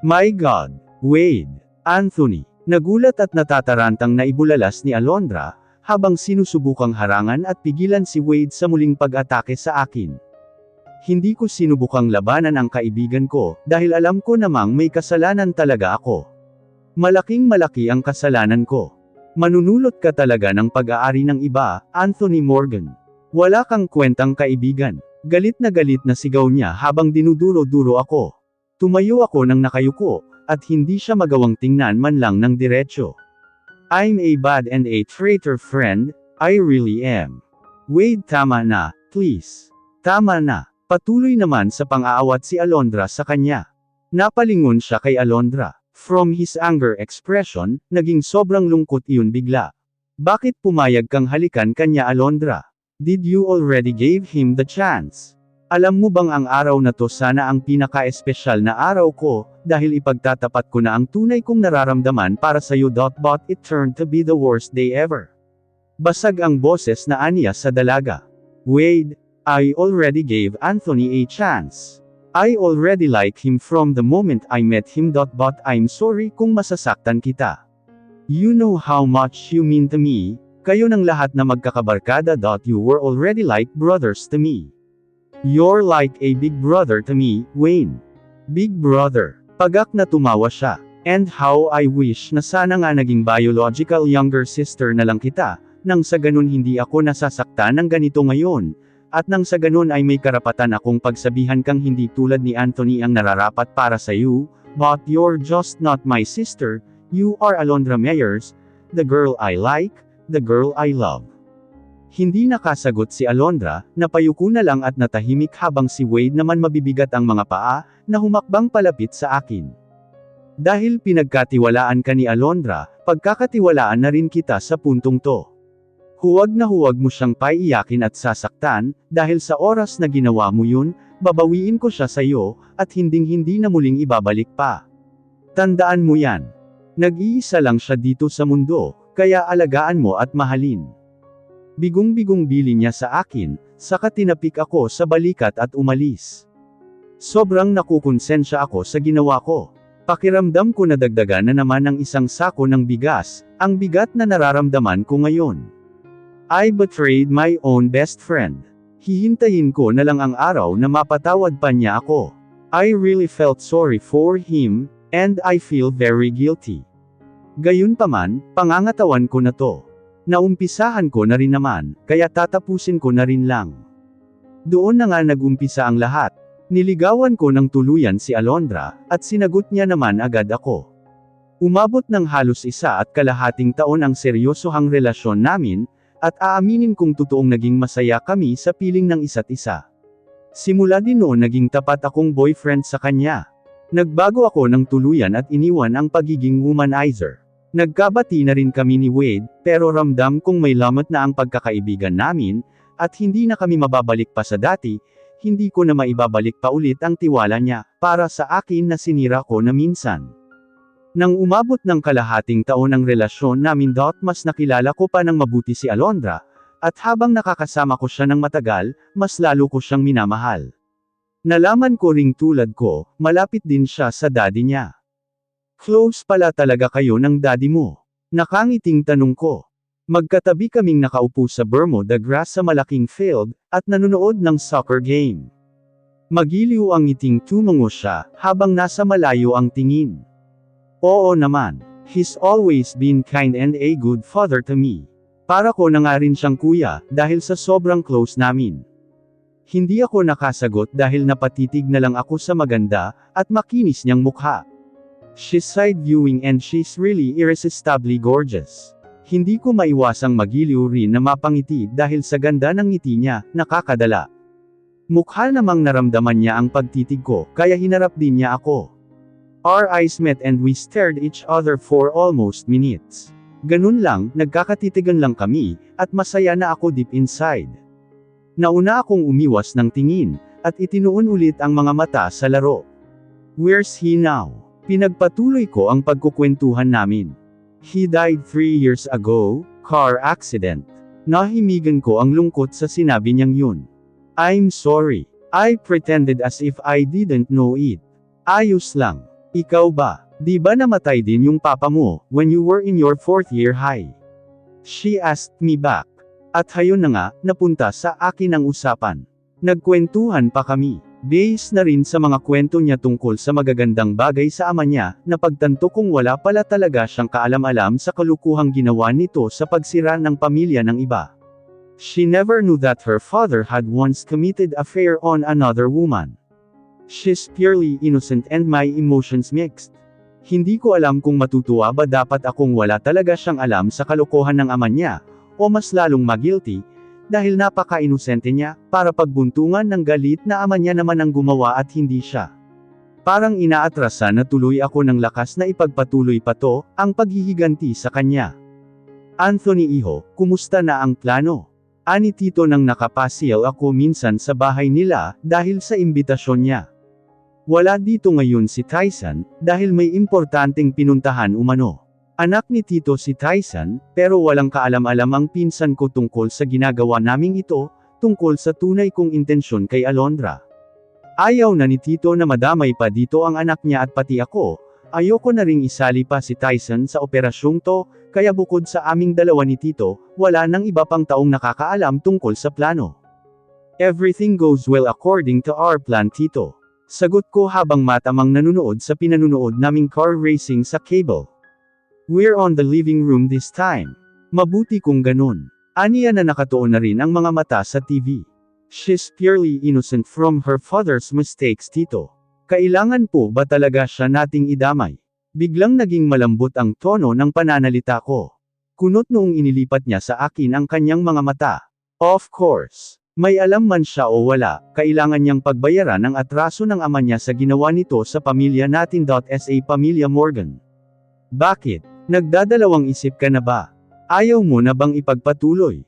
My God, Wade, Anthony, nagulat at natatarantang naibulalas ni Alondra, habang sinusubukang harangan at pigilan si Wade sa muling pag-atake sa akin. Hindi ko sinubukang labanan ang kaibigan ko, dahil alam ko namang may kasalanan talaga ako. Malaking malaki ang kasalanan ko. Manunulot ka talaga ng pag-aari ng iba, Anthony Morgan. Wala kang kwentang kaibigan. Galit na sigaw niya habang dinuduro-duro ako. Tumayo ako ng nakayuko, at hindi siya magawang tingnan man lang ng diretsyo. I'm a bad and a traitor friend, I really am. Wade, tama na, please. Tama na. Patuloy naman sa pang-aawat si Alondra sa kanya. Napalingon siya kay Alondra. From his anger expression, naging sobrang lungkot iyon bigla. Bakit pumayag kang halikan kanya Alondra? Did you already gave him the chance? Alam mo bang ang araw na to sana ang pinaka-espesyal na araw ko, dahil ipagtatapat ko na ang tunay kong nararamdaman para sa'yo. But it turned to be the worst day ever. Basag ang boses na aniya sa dalaga. Wade, I already gave Anthony a chance. I already like him from the moment I met him. But I'm sorry kung masasaktan kita. You know how much you mean to me, kayo ng lahat na magkakabarkada. You were already like brothers to me. You're like a big brother to me, Wayne. Big brother. Pagak na tumawa siya. And how I wish na sana nga naging biological younger sister na lang kita, nang sa ganun hindi ako nasasaktan ng ganito ngayon. At nang sa ganun ay may karapatan akong pagsabihan kang hindi tulad ni Anthony ang nararapat para sa iyo, but you're just not my sister, you are Alondra Meyers, the girl I like, the girl I love. Hindi nakasagot si Alondra, napayuko na lang at natahimik habang si Wade naman mabibigat ang mga paa, na humakbang palapit sa akin. Dahil pinagkatiwalaan ka ni Alondra, pagkakatiwalaan na rin kita sa puntong to. Huwag na huwag mo siyang paiyakin at sasaktan, dahil sa oras na ginawa mo yun, babawiin ko siya sa iyo, at hinding-hindi na muling ibabalik pa. Tandaan mo yan. Nag-iisa lang siya dito sa mundo, kaya alagaan mo at mahalin. Bigong-bigong bili niya sa akin, saka tinapik ako sa balikat at umalis. Sobrang nakukonsensya ako sa ginawa ko. Pakiramdam ko na dagdagan na naman ng isang sako ng bigas, ang bigat na nararamdaman ko ngayon. I betrayed my own best friend. Hihintayin ko na lang ang araw na mapatawad pa niya ako. I really felt sorry for him, and I feel very guilty. Gayunpaman, pangangatawan ko na to. Naumpisahan ko na rin naman, kaya tatapusin ko na rin lang. Doon na nga nagumpisa ang lahat. Niligawan ko ng tuluyan si Alondra, at sinagot niya naman agad ako. Umabot ng halos 1.5 taon ang seryosohang relasyon namin, at aaminin kong totoong naging masaya kami sa piling ng isa't isa. Simula din noon naging tapat akong boyfriend sa kanya. Nagbago ako ng tuluyan at iniwan ang pagiging womanizer. Nagkabati na rin kami ni Wade, pero ramdam kong may lamot na ang pagkakaibigan namin, at hindi na kami mababalik pa sa dati, hindi ko na maibabalik pa ulit ang tiwala niya, para sa akin na sinira ko na minsan. Nang umabot ng kalahating taon ang relasyon namin mas nakilala ko pa ng mabuti si Alondra, at habang nakakasama ko siya ng matagal, mas lalo ko siyang minamahal. Nalaman ko ring tulad ko, malapit din siya sa daddy niya. Close pala talaga kayo ng daddy mo? Nakangiting tanong ko. Magkatabi kaming nakaupo sa Bermuda grass sa malaking field, at nanonood ng soccer game. Magiliw ang ngiting tumungo siya, habang nasa malayo ang tingin. Oo naman, he's always been kind and a good father to me. Para ko na nga rin siyang kuya, dahil sa sobrang close namin. Hindi ako nakasagot dahil napatitig na lang ako sa maganda, at makinis niyang mukha. She's side-viewing and she's really irresistibly gorgeous. Hindi ko maiwasang magiliw rin na mapangiti dahil sa ganda ng ngiti niya, nakakadala. Mukha namang naramdaman niya ang pagtitig ko, kaya hinarap din niya ako. Our eyes met and we stared each other for almost minutes. Ganun lang, nagkakatitigan lang kami, at masaya na ako deep inside. Nauna akong umiwas ng tingin, at itinuon ulit ang mga mata sa laro. Where's he now? Pinagpatuloy ko ang pagkukwentuhan namin. He died 3 years ago, car accident. Nahimigan ko ang lungkot sa sinabi niyang yun. I'm sorry. I pretended as if I didn't know it. Ayos lang. Ikaw ba? Di ba namatay din yung papa mo, when you were in your 4th year high? She asked me back. At hayon na nga, napunta sa akin ang usapan. Nagkwentuhan pa kami. Based na rin sa mga kwento niya tungkol sa magagandang bagay sa ama niya, napagtanto kong wala pala talaga siyang kaalam-alam sa kalukuhang ginawa nito sa pagsira ng pamilya ng iba. She never knew that her father had once committed affair on another woman. She's purely innocent and my emotions mixed. Hindi ko alam kung matutuwa ba dapat akong wala talaga siyang alam sa kalokohan ng ama niya, o mas lalong magilty, dahil napaka-inosente niya, para pagbuntungan ng galit na ama niya naman ang gumawa at hindi siya. Parang inaatrasan na tuloy ako ng lakas na ipagpatuloy pa to, ang paghihiganti sa kanya. Anthony Iho, kumusta na ang plano? Ani Tito nang nakapasyal ako minsan sa bahay nila, dahil sa imbitasyon niya. Wala dito ngayon si Tyson, dahil may importanteng pinuntahan umano. Anak ni Tito si Tyson, pero walang kaalam-alam ang pinsan ko tungkol sa ginagawa naming ito, tungkol sa tunay kong intensyon kay Alondra. Ayaw na ni Tito na madamay pa dito ang anak niya at pati ako, ayoko na ring isali pa si Tyson sa operasyong to, kaya bukod sa aming dalawa ni Tito, wala nang iba pang taong nakakaalam tungkol sa plano. Everything goes well according to our plan, Tito. Sagot ko habang matamang nanunood sa pinanunood naming car racing sa cable. We're on the living room this time. Mabuti kung ganun. Aniya na nakatuon na rin ang mga mata sa TV. She's purely innocent from her father's mistakes, Tito. Kailangan po ba talaga siya nating idamay? Biglang naging malambot ang tono ng pananalita ko. Kunot noong inilipat niya sa akin ang kanyang mga mata. Of course. May alam man siya o wala, kailangan niyang pagbayaran ang atraso ng ama niya sa ginawa nito sa pamilya natin. Sa Pamilya Morgan. Bakit? Nagdadalawang isip ka na ba? Ayaw mo na bang ipagpatuloy?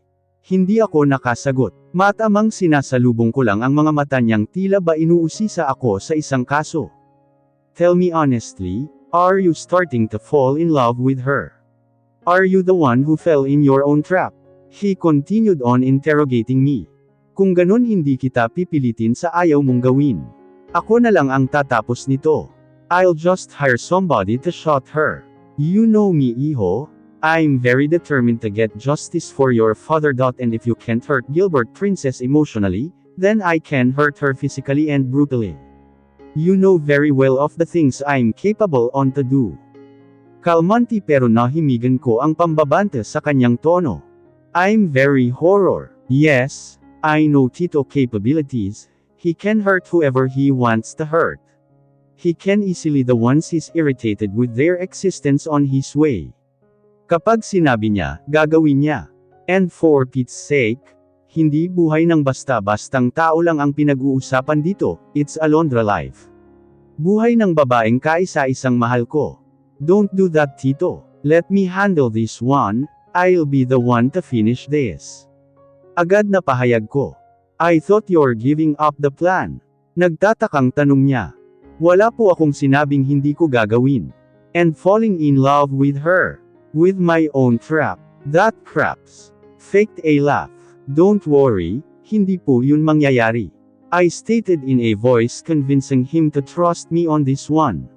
Hindi ako nakasagot. Matamang sinasalubong ko lang ang mga mata niyang tila ba inuusisa ako sa isang kaso. Tell me honestly, are you starting to fall in love with her? Are you the one who fell in your own trap? He continued on interrogating me. Kung ganun hindi kita pipilitin sa ayaw mong gawin. Ako na lang ang tatapos nito. I'll just hire somebody to shoot her. You know me, Iho. I'm very determined to get justice for your father. And if you can't hurt Gilbert Princess emotionally, then I can hurt her physically and brutally. You know very well of the things I'm capable on to do. Kalmanti pero nahimigan ko ang pambabante sa kanyang tono. I'm very horror. Yes, I know Tito capabilities. He can hurt whoever he wants to hurt. He can easily the ones he's irritated with their existence on his way. Kapag sinabi niya, gagawin niya. And for Pete's sake, hindi buhay ng basta-bastang tao lang ang pinag-uusapan dito, it's Alondra life. Buhay ng babaeng kaisa-isang mahal ko. Don't do that, Tito. Let me handle this one, I'll be the one to finish this. Agad na pahayag ko. I thought you're giving up the plan. Nagtatakang tanong niya. Wala po akong sinabing hindi ko gagawin. And falling in love with her. With my own trap. That craps. Faked a laugh. Don't worry, hindi po yun mangyayari. I stated in a voice convincing him to trust me on this one.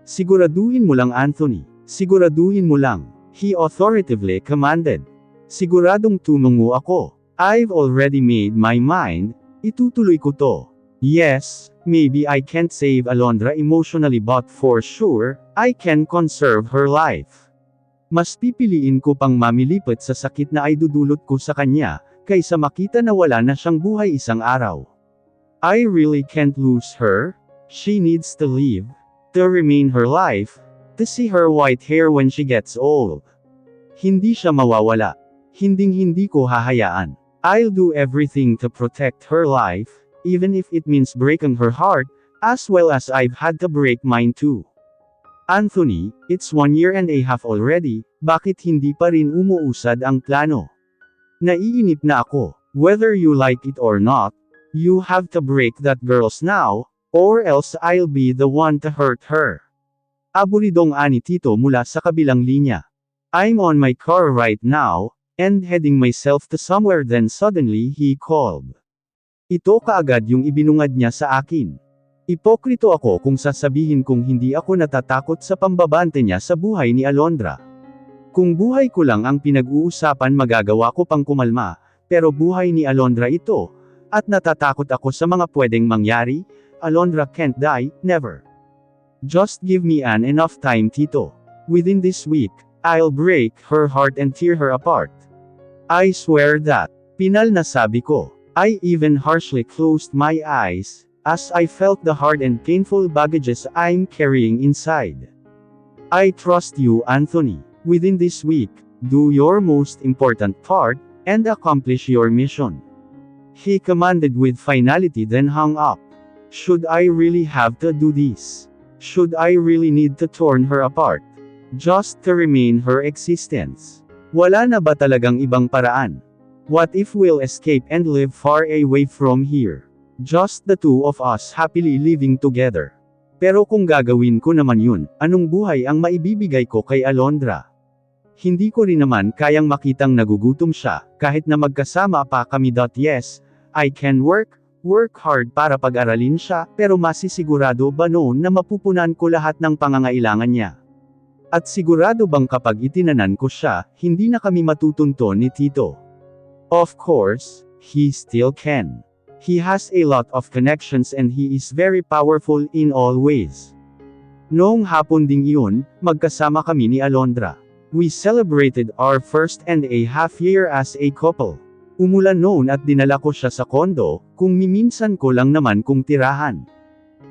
Siguraduhin mo lang, Anthony. Siguraduhin mo lang. He authoritatively commanded. Siguradong tumungo ako. I've already made my mind. Itutuloy ko to. Yes, maybe I can't save Alondra emotionally but for sure, I can conserve her life. Mas pipiliin ko pang mamilipat sa sakit na ay dudulot ko sa kanya, kaysa makita na wala na siyang buhay isang araw. I really can't lose her. She needs to live. To remain her life. To see her white hair when she gets old. Hindi siya mawawala. Hinding-hindi ko hahayaan. I'll do everything to protect her life, even if it means breaking her heart, as well as I've had to break mine too. Anthony, it's 1 year and a half already, bakit hindi pa rin umuusad ang plano? Naiinip na ako. Whether you like it or not, you have to break that girl's now, or else I'll be the one to hurt her. Aburidong ani Tito mula sa kabilang linya. I'm on my car right now, and heading myself to somewhere, then suddenly he called. Ito kaagad yung ibinungad niya sa akin. Ipokrito ako kung sasabihin kong hindi ako natatakot sa pambabante niya sa buhay ni Alondra. Kung buhay ko lang ang pinag-uusapan magagawa ko pang kumalma, pero buhay ni Alondra ito, at natatakot ako sa mga pwedeng mangyari. Alondra can't die, never. Just give me enough time, Tito. Within this week, I'll break her heart and tear her apart. I swear that. Pinal na sabi ko. I even harshly closed my eyes, as I felt the hard and painful baggages I'm carrying inside. I trust you, Anthony. Within this week, do your most important part, and accomplish your mission. He commanded with finality, then hung up. Should I really have to do this? Should I really need to torn her apart? Just to remain her existence? Wala na ba talagang ibang paraan? What if we'll escape and live far away from here? Just the two of us happily living together. Pero kung gagawin ko naman yun, anong buhay ang maibibigay ko kay Alondra? Hindi ko rin naman kayang makitang nagugutom siya, kahit na magkasama pa kami. Yes, I can work hard para pag-aralin siya, pero masisigurado ba noon na mapupunan ko lahat ng pangangailangan niya? At sigurado bang kapag itinanan ko siya, hindi na kami matutunton ni Tito? Of course, he still can. He has a lot of connections and he is very powerful in all ways. Noong hapon ding iyon, magkasama kami ni Alondra. We celebrated our 1.5 year as a couple. Umulan noon at dinala ko siya sa kondo, kung miminsan ko lang naman kung tirahan.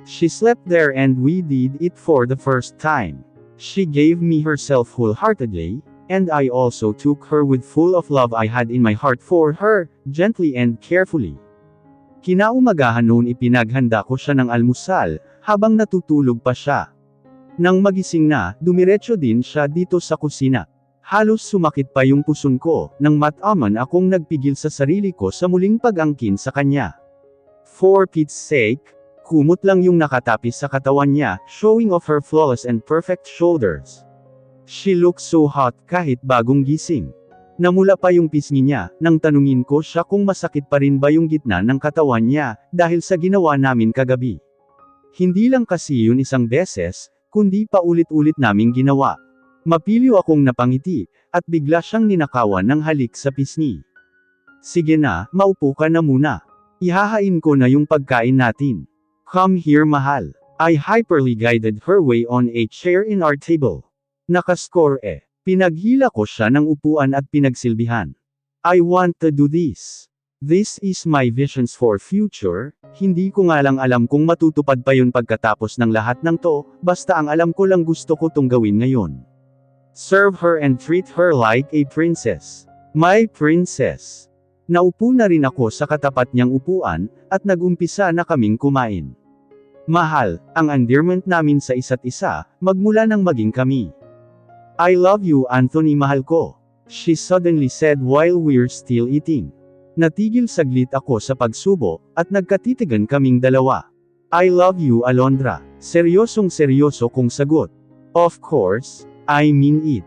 She slept there and we did it for the first time. She gave me herself wholeheartedly, and I also took her with full of love I had in my heart for her, gently and carefully. Kinaumagahan noon ipinaghanda ko siya ng almusal, habang natutulog pa siya. Nang magising na, dumiretso din siya dito sa kusina. Halos sumakit pa yung puson ko, nang mataman akong nagpigil sa sarili ko sa muling pag-angkin sa kanya. For Pete's sake, kumot lang yung nakatapis sa katawan niya, showing off her flawless and perfect shoulders. She looked so hot kahit bagong gising. Namula pa yung pisngi niya, nang tanungin ko siya kung masakit pa rin ba yung gitna ng katawan niya, dahil sa ginawa namin kagabi. Hindi lang kasi yun isang beses, kundi pa ulit-ulit naming ginawa. Mapiliw akong napangiti, at bigla siyang ninakawan ng halik sa pisngi. Sige na, maupo ka na muna. Ihahain ko na yung pagkain natin. Come here, mahal. I hyperly guided her way on a chair in our table. Nakascore eh. Pinaghila ko siya ng upuan at pinagsilbihan. I want to do this. This is my visions for future, hindi ko nga lang alam kung matutupad pa yun pagkatapos ng lahat ng to, basta ang alam ko lang gusto ko tong gawin ngayon. Serve her and treat her like a princess. My princess. Naupo na rin ako sa katapat niyang upuan, at nag-umpisa na kaming kumain. Mahal, ang endearment namin sa isa't isa, magmula nang maging kami. I love you Anthony mahal ko. She suddenly said while we're still eating. Natigil saglit ako sa pagsubo, at nagkatitigan kaming dalawa. I love you Alondra. Seryosong seryoso kong sagot. Of course, I mean it.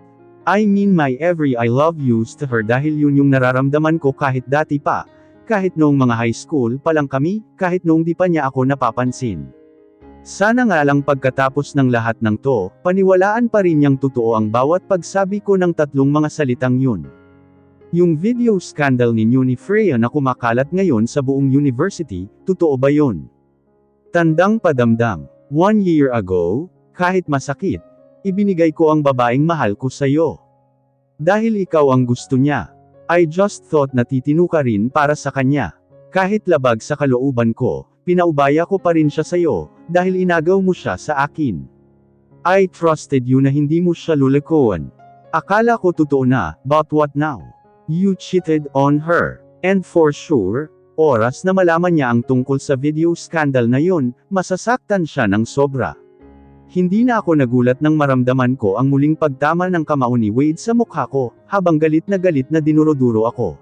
I mean my every I love yous to her dahil yun yung nararamdaman ko kahit dati pa, kahit noong mga high school pa lang kami, kahit noong di pa niya ako napapansin. Sana nga lang pagkatapos ng lahat ng to, paniwalaan pa rin niyang totoo ang bawat pagsabi ko ng tatlong mga salitang yun. Yung video scandal ninyo ni Freya na kumakalat ngayon sa buong university, totoo ba yun? Tandang padamdam. 1 year ago, kahit masakit, ibinigay ko ang babaeng mahal ko sa'yo. Dahil ikaw ang gusto niya. I just thought na titino ka rin para sa kanya. Kahit labag sa kalooban ko, pinaubaya ko pa rin siya sa'yo, dahil inagaw mo siya sa akin. I trusted you na hindi mo siya lulukuan. Akala ko totoo na, but what now? You cheated on her. And for sure, oras na malaman niya ang tungkol sa video scandal na yun, masasaktan siya ng sobra. Hindi na ako nagulat nang maramdaman ko ang muling pagtama ng kamao ni Wade sa mukha ko, habang galit na dinuro-duro ako.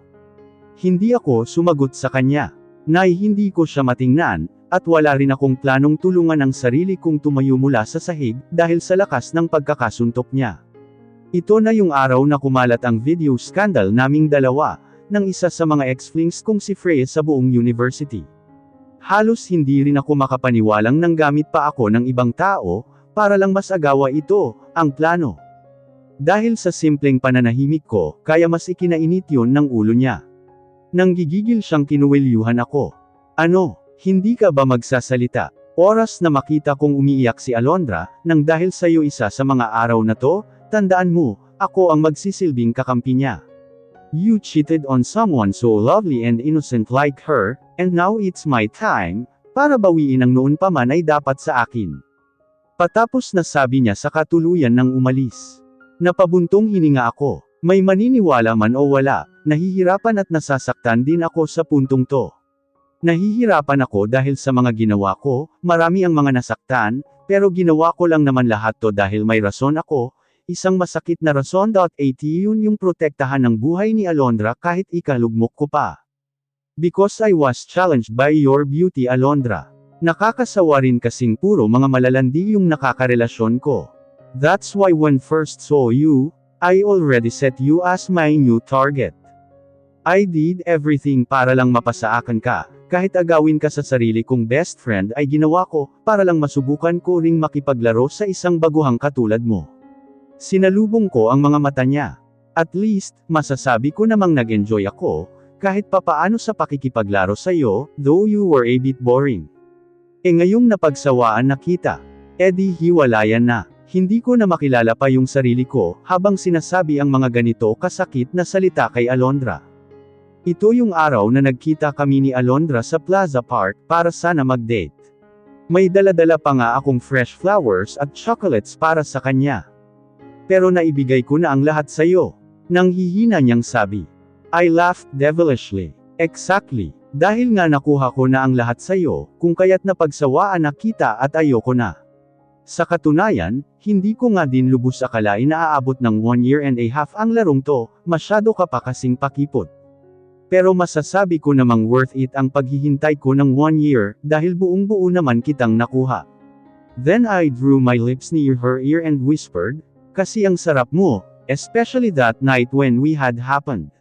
Hindi ako sumagot sa kanya. Nay hindi ko siya matingnan, at wala rin akong planong tulungan ang sarili kong tumayo mula sa sahig, dahil sa lakas ng pagkakasuntok niya. Ito na yung araw na kumalat ang video scandal naming dalawa, ng isa sa mga ex-flings kong si Freya sa buong university. Halos hindi rin ako makapaniwalang nanggamit pa ako ng ibang tao, para lang mas agawa ito, ang plano. Dahil sa simpleng pananahimik ko, kaya mas ikinainit yun ng ulo niya. Nang gigigil siyang kinuwelyuhan ako. Ano, hindi ka ba magsasalita? Oras na makita kong umiiyak si Alondra, nang dahil sa'yo isa sa mga araw na to, tandaan mo, ako ang magsisilbing kakampi niya. You cheated on someone so lovely and innocent like her, and now it's my time, para bawiin ang noon pa man ay dapat sa akin. Patapos na sabi niya sa katuluyan nang umalis. Napabuntong hininga ako. May maniniwala man o wala, nahihirapan at nasasaktan din ako sa puntong to. Nahihirapan ako dahil sa mga ginawa ko, marami ang mga nasaktan, pero ginawa ko lang naman lahat to dahil may rason ako, isang masakit na rason. At yun yung protektahan ng buhay ni Alondra kahit ikalugmok ko pa. Because I was challenged by your beauty Alondra. Nakakasawa rin kasing puro mga malalandi yung nakakarelasyon ko. That's why when first saw you, I already set you as my new target. I did everything para lang mapasaakan ka, kahit agawin ka sa sarili kong best friend ay ginawa ko, para lang masubukan ko ring makipaglaro sa isang baguhang katulad mo. Sinalubong ko ang mga mata niya. At least, masasabi ko namang nag-enjoy ako, kahit papaano sa pakikipaglaro sa'yo, though you were a bit boring. Ngayong napagsawaan na kita. Di hiwalayan na. Hindi ko na makilala pa yung sarili ko, habang sinasabi ang mga ganito kasakit na salita kay Alondra. Ito yung araw na nagkita kami ni Alondra sa Plaza Park, para sana mag-date. May dala-dala pa nga akong fresh flowers at chocolates para sa kanya. Pero naibigay ko na ang lahat sa'yo. Nang hihina niyang sabi. I laughed devilishly. Exactly. Dahil nga nakuha ko na ang lahat sa'yo, kung kaya't napagsawaan na kita at ayoko na. Sa katunayan, hindi ko nga din lubos akalain na aabot ng 1 year and a half ang larong to, masyado ka pa kasing pakipot. Pero masasabi ko namang worth it ang paghihintay ko ng 1 year, dahil buong-buo naman kitang nakuha. Then I drew my lips near her ear and whispered, kasi ang sarap mo, especially that night when we had happened.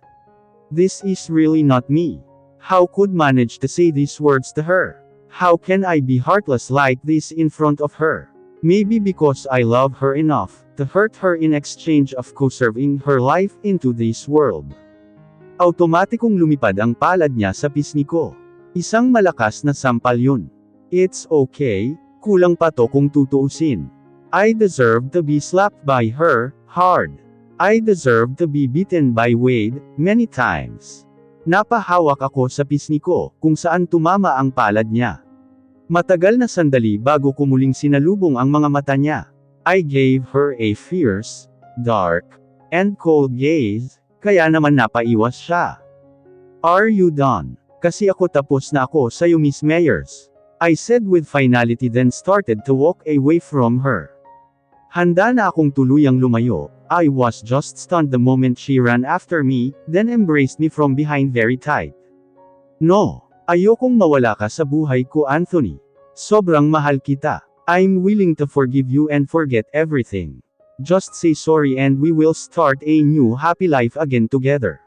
This is really not me. How could manage to say these words to her? How can I be heartless like this in front of her? Maybe because I love her enough to hurt her in exchange of conserving her life into this world. Automatikong lumipad ang palad niya sa pisngi ko. Isang malakas na sampal yun. It's okay, kulang pa to kung tutuusin. I deserve to be slapped by her, hard. I deserve to be beaten by Wade, many times. Napahawak ako sa pisngi ko, kung saan tumama ang palad niya. Matagal na sandali bago ko muling sinalubong ang mga mata niya. I gave her a fierce, dark, and cold gaze, kaya naman napaiwas siya. Are you done? Kasi ako tapos na ako sa'yo, Miss Meyers. I said with finality, then started to walk away from her. Handa na akong tuluyang lumayo. I was just stunned the moment she ran after me, then embraced me from behind very tight. No, ayokong mawala ka sa buhay ko, Anthony. Sobrang mahal kita. I'm willing to forgive you and forget everything. Just say sorry and we will start a new happy life again together.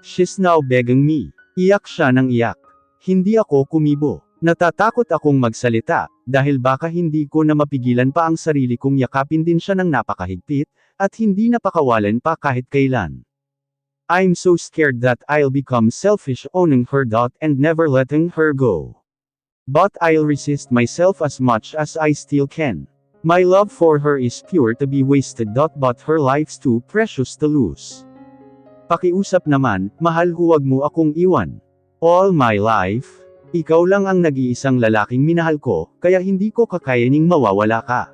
She's now begging me. Iyak siya ng iyak. Hindi ako kumibo. Natatakot akong magsalita, dahil baka hindi ko na mapigilan pa ang sarili kong yakapin din siya ng napakahigpit, at hindi napakawalan pa kahit kailan. I'm so scared that I'll become selfish owning her and never letting her go. But I'll resist myself as much as I still can. My love for her is pure to be wasted, but her life's too precious to lose. Pakiusap naman, mahal, huwag mo akong iwan. All my life, ikaw lang ang nag-iisang lalaking minahal ko, kaya hindi ko kakayaning mawawala ka.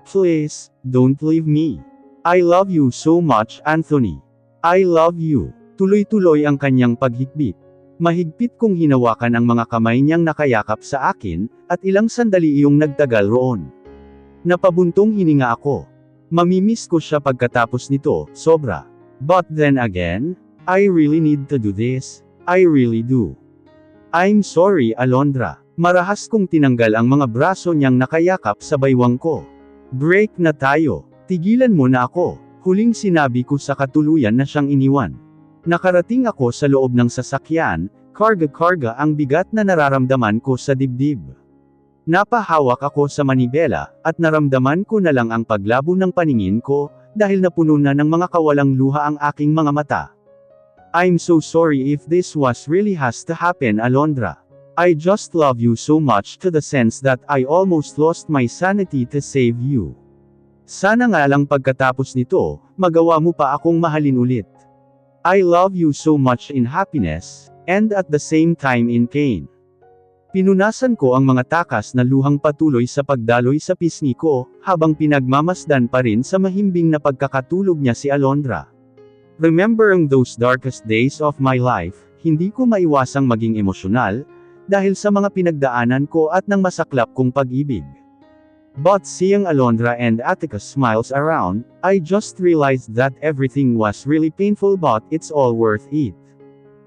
Please, don't leave me. I love you so much, Anthony. I love you. Tuloy-tuloy ang kanyang paghigpit. Mahigpit kong hinawakan ang mga kamay niyang nakayakap sa akin, at ilang sandali iyong nagtagal roon. Napabuntong hininga ako. Mamimiss ko siya pagkatapos nito, sobra. But then again, I really need to do this. I really do. I'm sorry, Alondra. Marahas kong tinanggal ang mga braso niyang nakayakap sa baywang ko. Break na tayo. Tigilan mo na ako. Huling sinabi ko sa katuluyan na siyang iniwan. Nakarating ako sa loob ng sasakyan, karga-karga ang bigat na nararamdaman ko sa dibdib. Napahawak ako sa manibela, at naramdaman ko na lang ang paglabo ng paningin ko, dahil napuno na ng mga kawalang luha ang aking mga mata. I'm so sorry if this was really has to happen, Alondra. I just love you so much to the sense that I almost lost my sanity to save you. Sana nga lang pagkatapos nito, magawa mo pa akong mahalin ulit. I love you so much in happiness, and at the same time in pain. Pinunasan ko ang mga takas na luhang patuloy sa pagdaloy sa pisngi ko, habang pinagmamasdan pa rin sa mahimbing na pagkakatulog niya si Alondra. Remembering those darkest days of my life, hindi ko maiwasang maging emosyonal, dahil sa mga pinagdaanan ko at ng masaklap kong pag-ibig. But seeing Alondra and Atticus smiles around, I just realized that everything was really painful, but it's all worth it.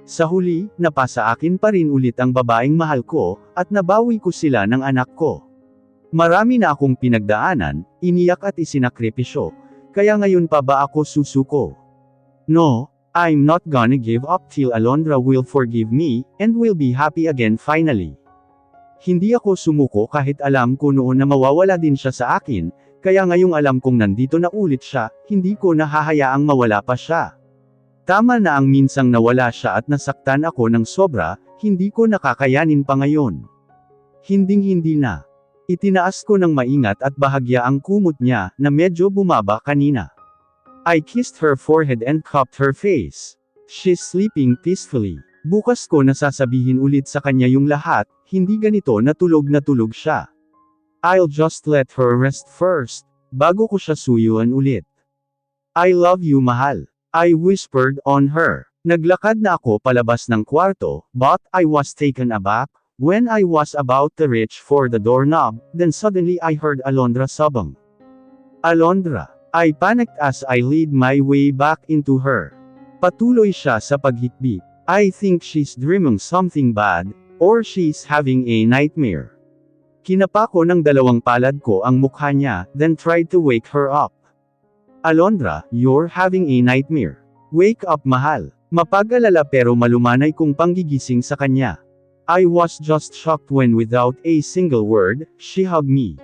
Sa huli, napasa akin pa rin ulit ang babaeng mahal ko, at nabawi ko sila ng anak ko. Marami na akong pinagdaanan, iniyak at isinakripisyo, kaya ngayon pa ba ako susuko? No, I'm not gonna give up till Alondra will forgive me, and will be happy again finally. Hindi ako sumuko kahit alam ko noon na mawawala din siya sa akin, kaya ngayong alam kong nandito na ulit siya, hindi ko nahahayaang mawala pa siya. Tama na ang minsang nawala siya at nasaktan ako ng sobra, hindi ko nakakayanin pa ngayon. Hinding-hindi na. Itinaas ko ng maingat at bahagya ang kumot niya, na medyo bumaba kanina. I kissed her forehead and cupped her face. She's sleeping peacefully. Bukas ko nasasabihin ulit sa kanya yung lahat, hindi ganito na tulog siya. I'll just let her rest first, bago ko siya suyuan ulit. I love you, mahal. I whispered on her. Naglakad na ako palabas ng kwarto, but I was taken aback, when I was about to reach for the doorknob, then suddenly I heard Alondra sobbing. Alondra. I panicked as I led my way back into her. Patuloy siya sa paghikbi. I think she's dreaming something bad, or she's having a nightmare. Kinapa ko ng dalawang palad ko ang mukha niya, then tried to wake her up. Alondra, you're having a nightmare. Wake up, mahal. Mapag-alala pero malumanay kong panggigising sa kanya. I was just shocked when without a single word, she hugged me.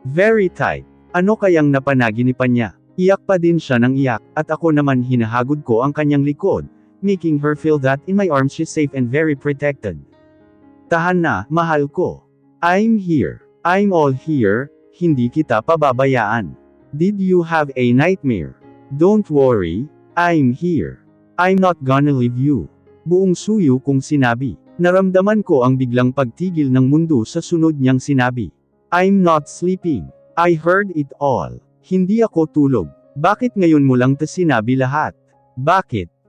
Very tight. Ano kayang napanaginipan niya? Iyak pa din siya ng iyak, at ako naman hinahagod ko ang kanyang likod, making her feel that in my arms she's safe and very protected. Tahan na, mahal ko. I'm here. I'm all here, Hindi kita pababayaan. Did you have a nightmare? Don't worry, I'm here. I'm not gonna leave you. Buong suyo kong sinabi. Naramdaman ko ang biglang pagtigil ng mundo sa sunod niyang sinabi. I'm not sleeping. I heard it all. Hindi ako tulog. Bakit ngayon mo lang sinabi lahat? Bakit?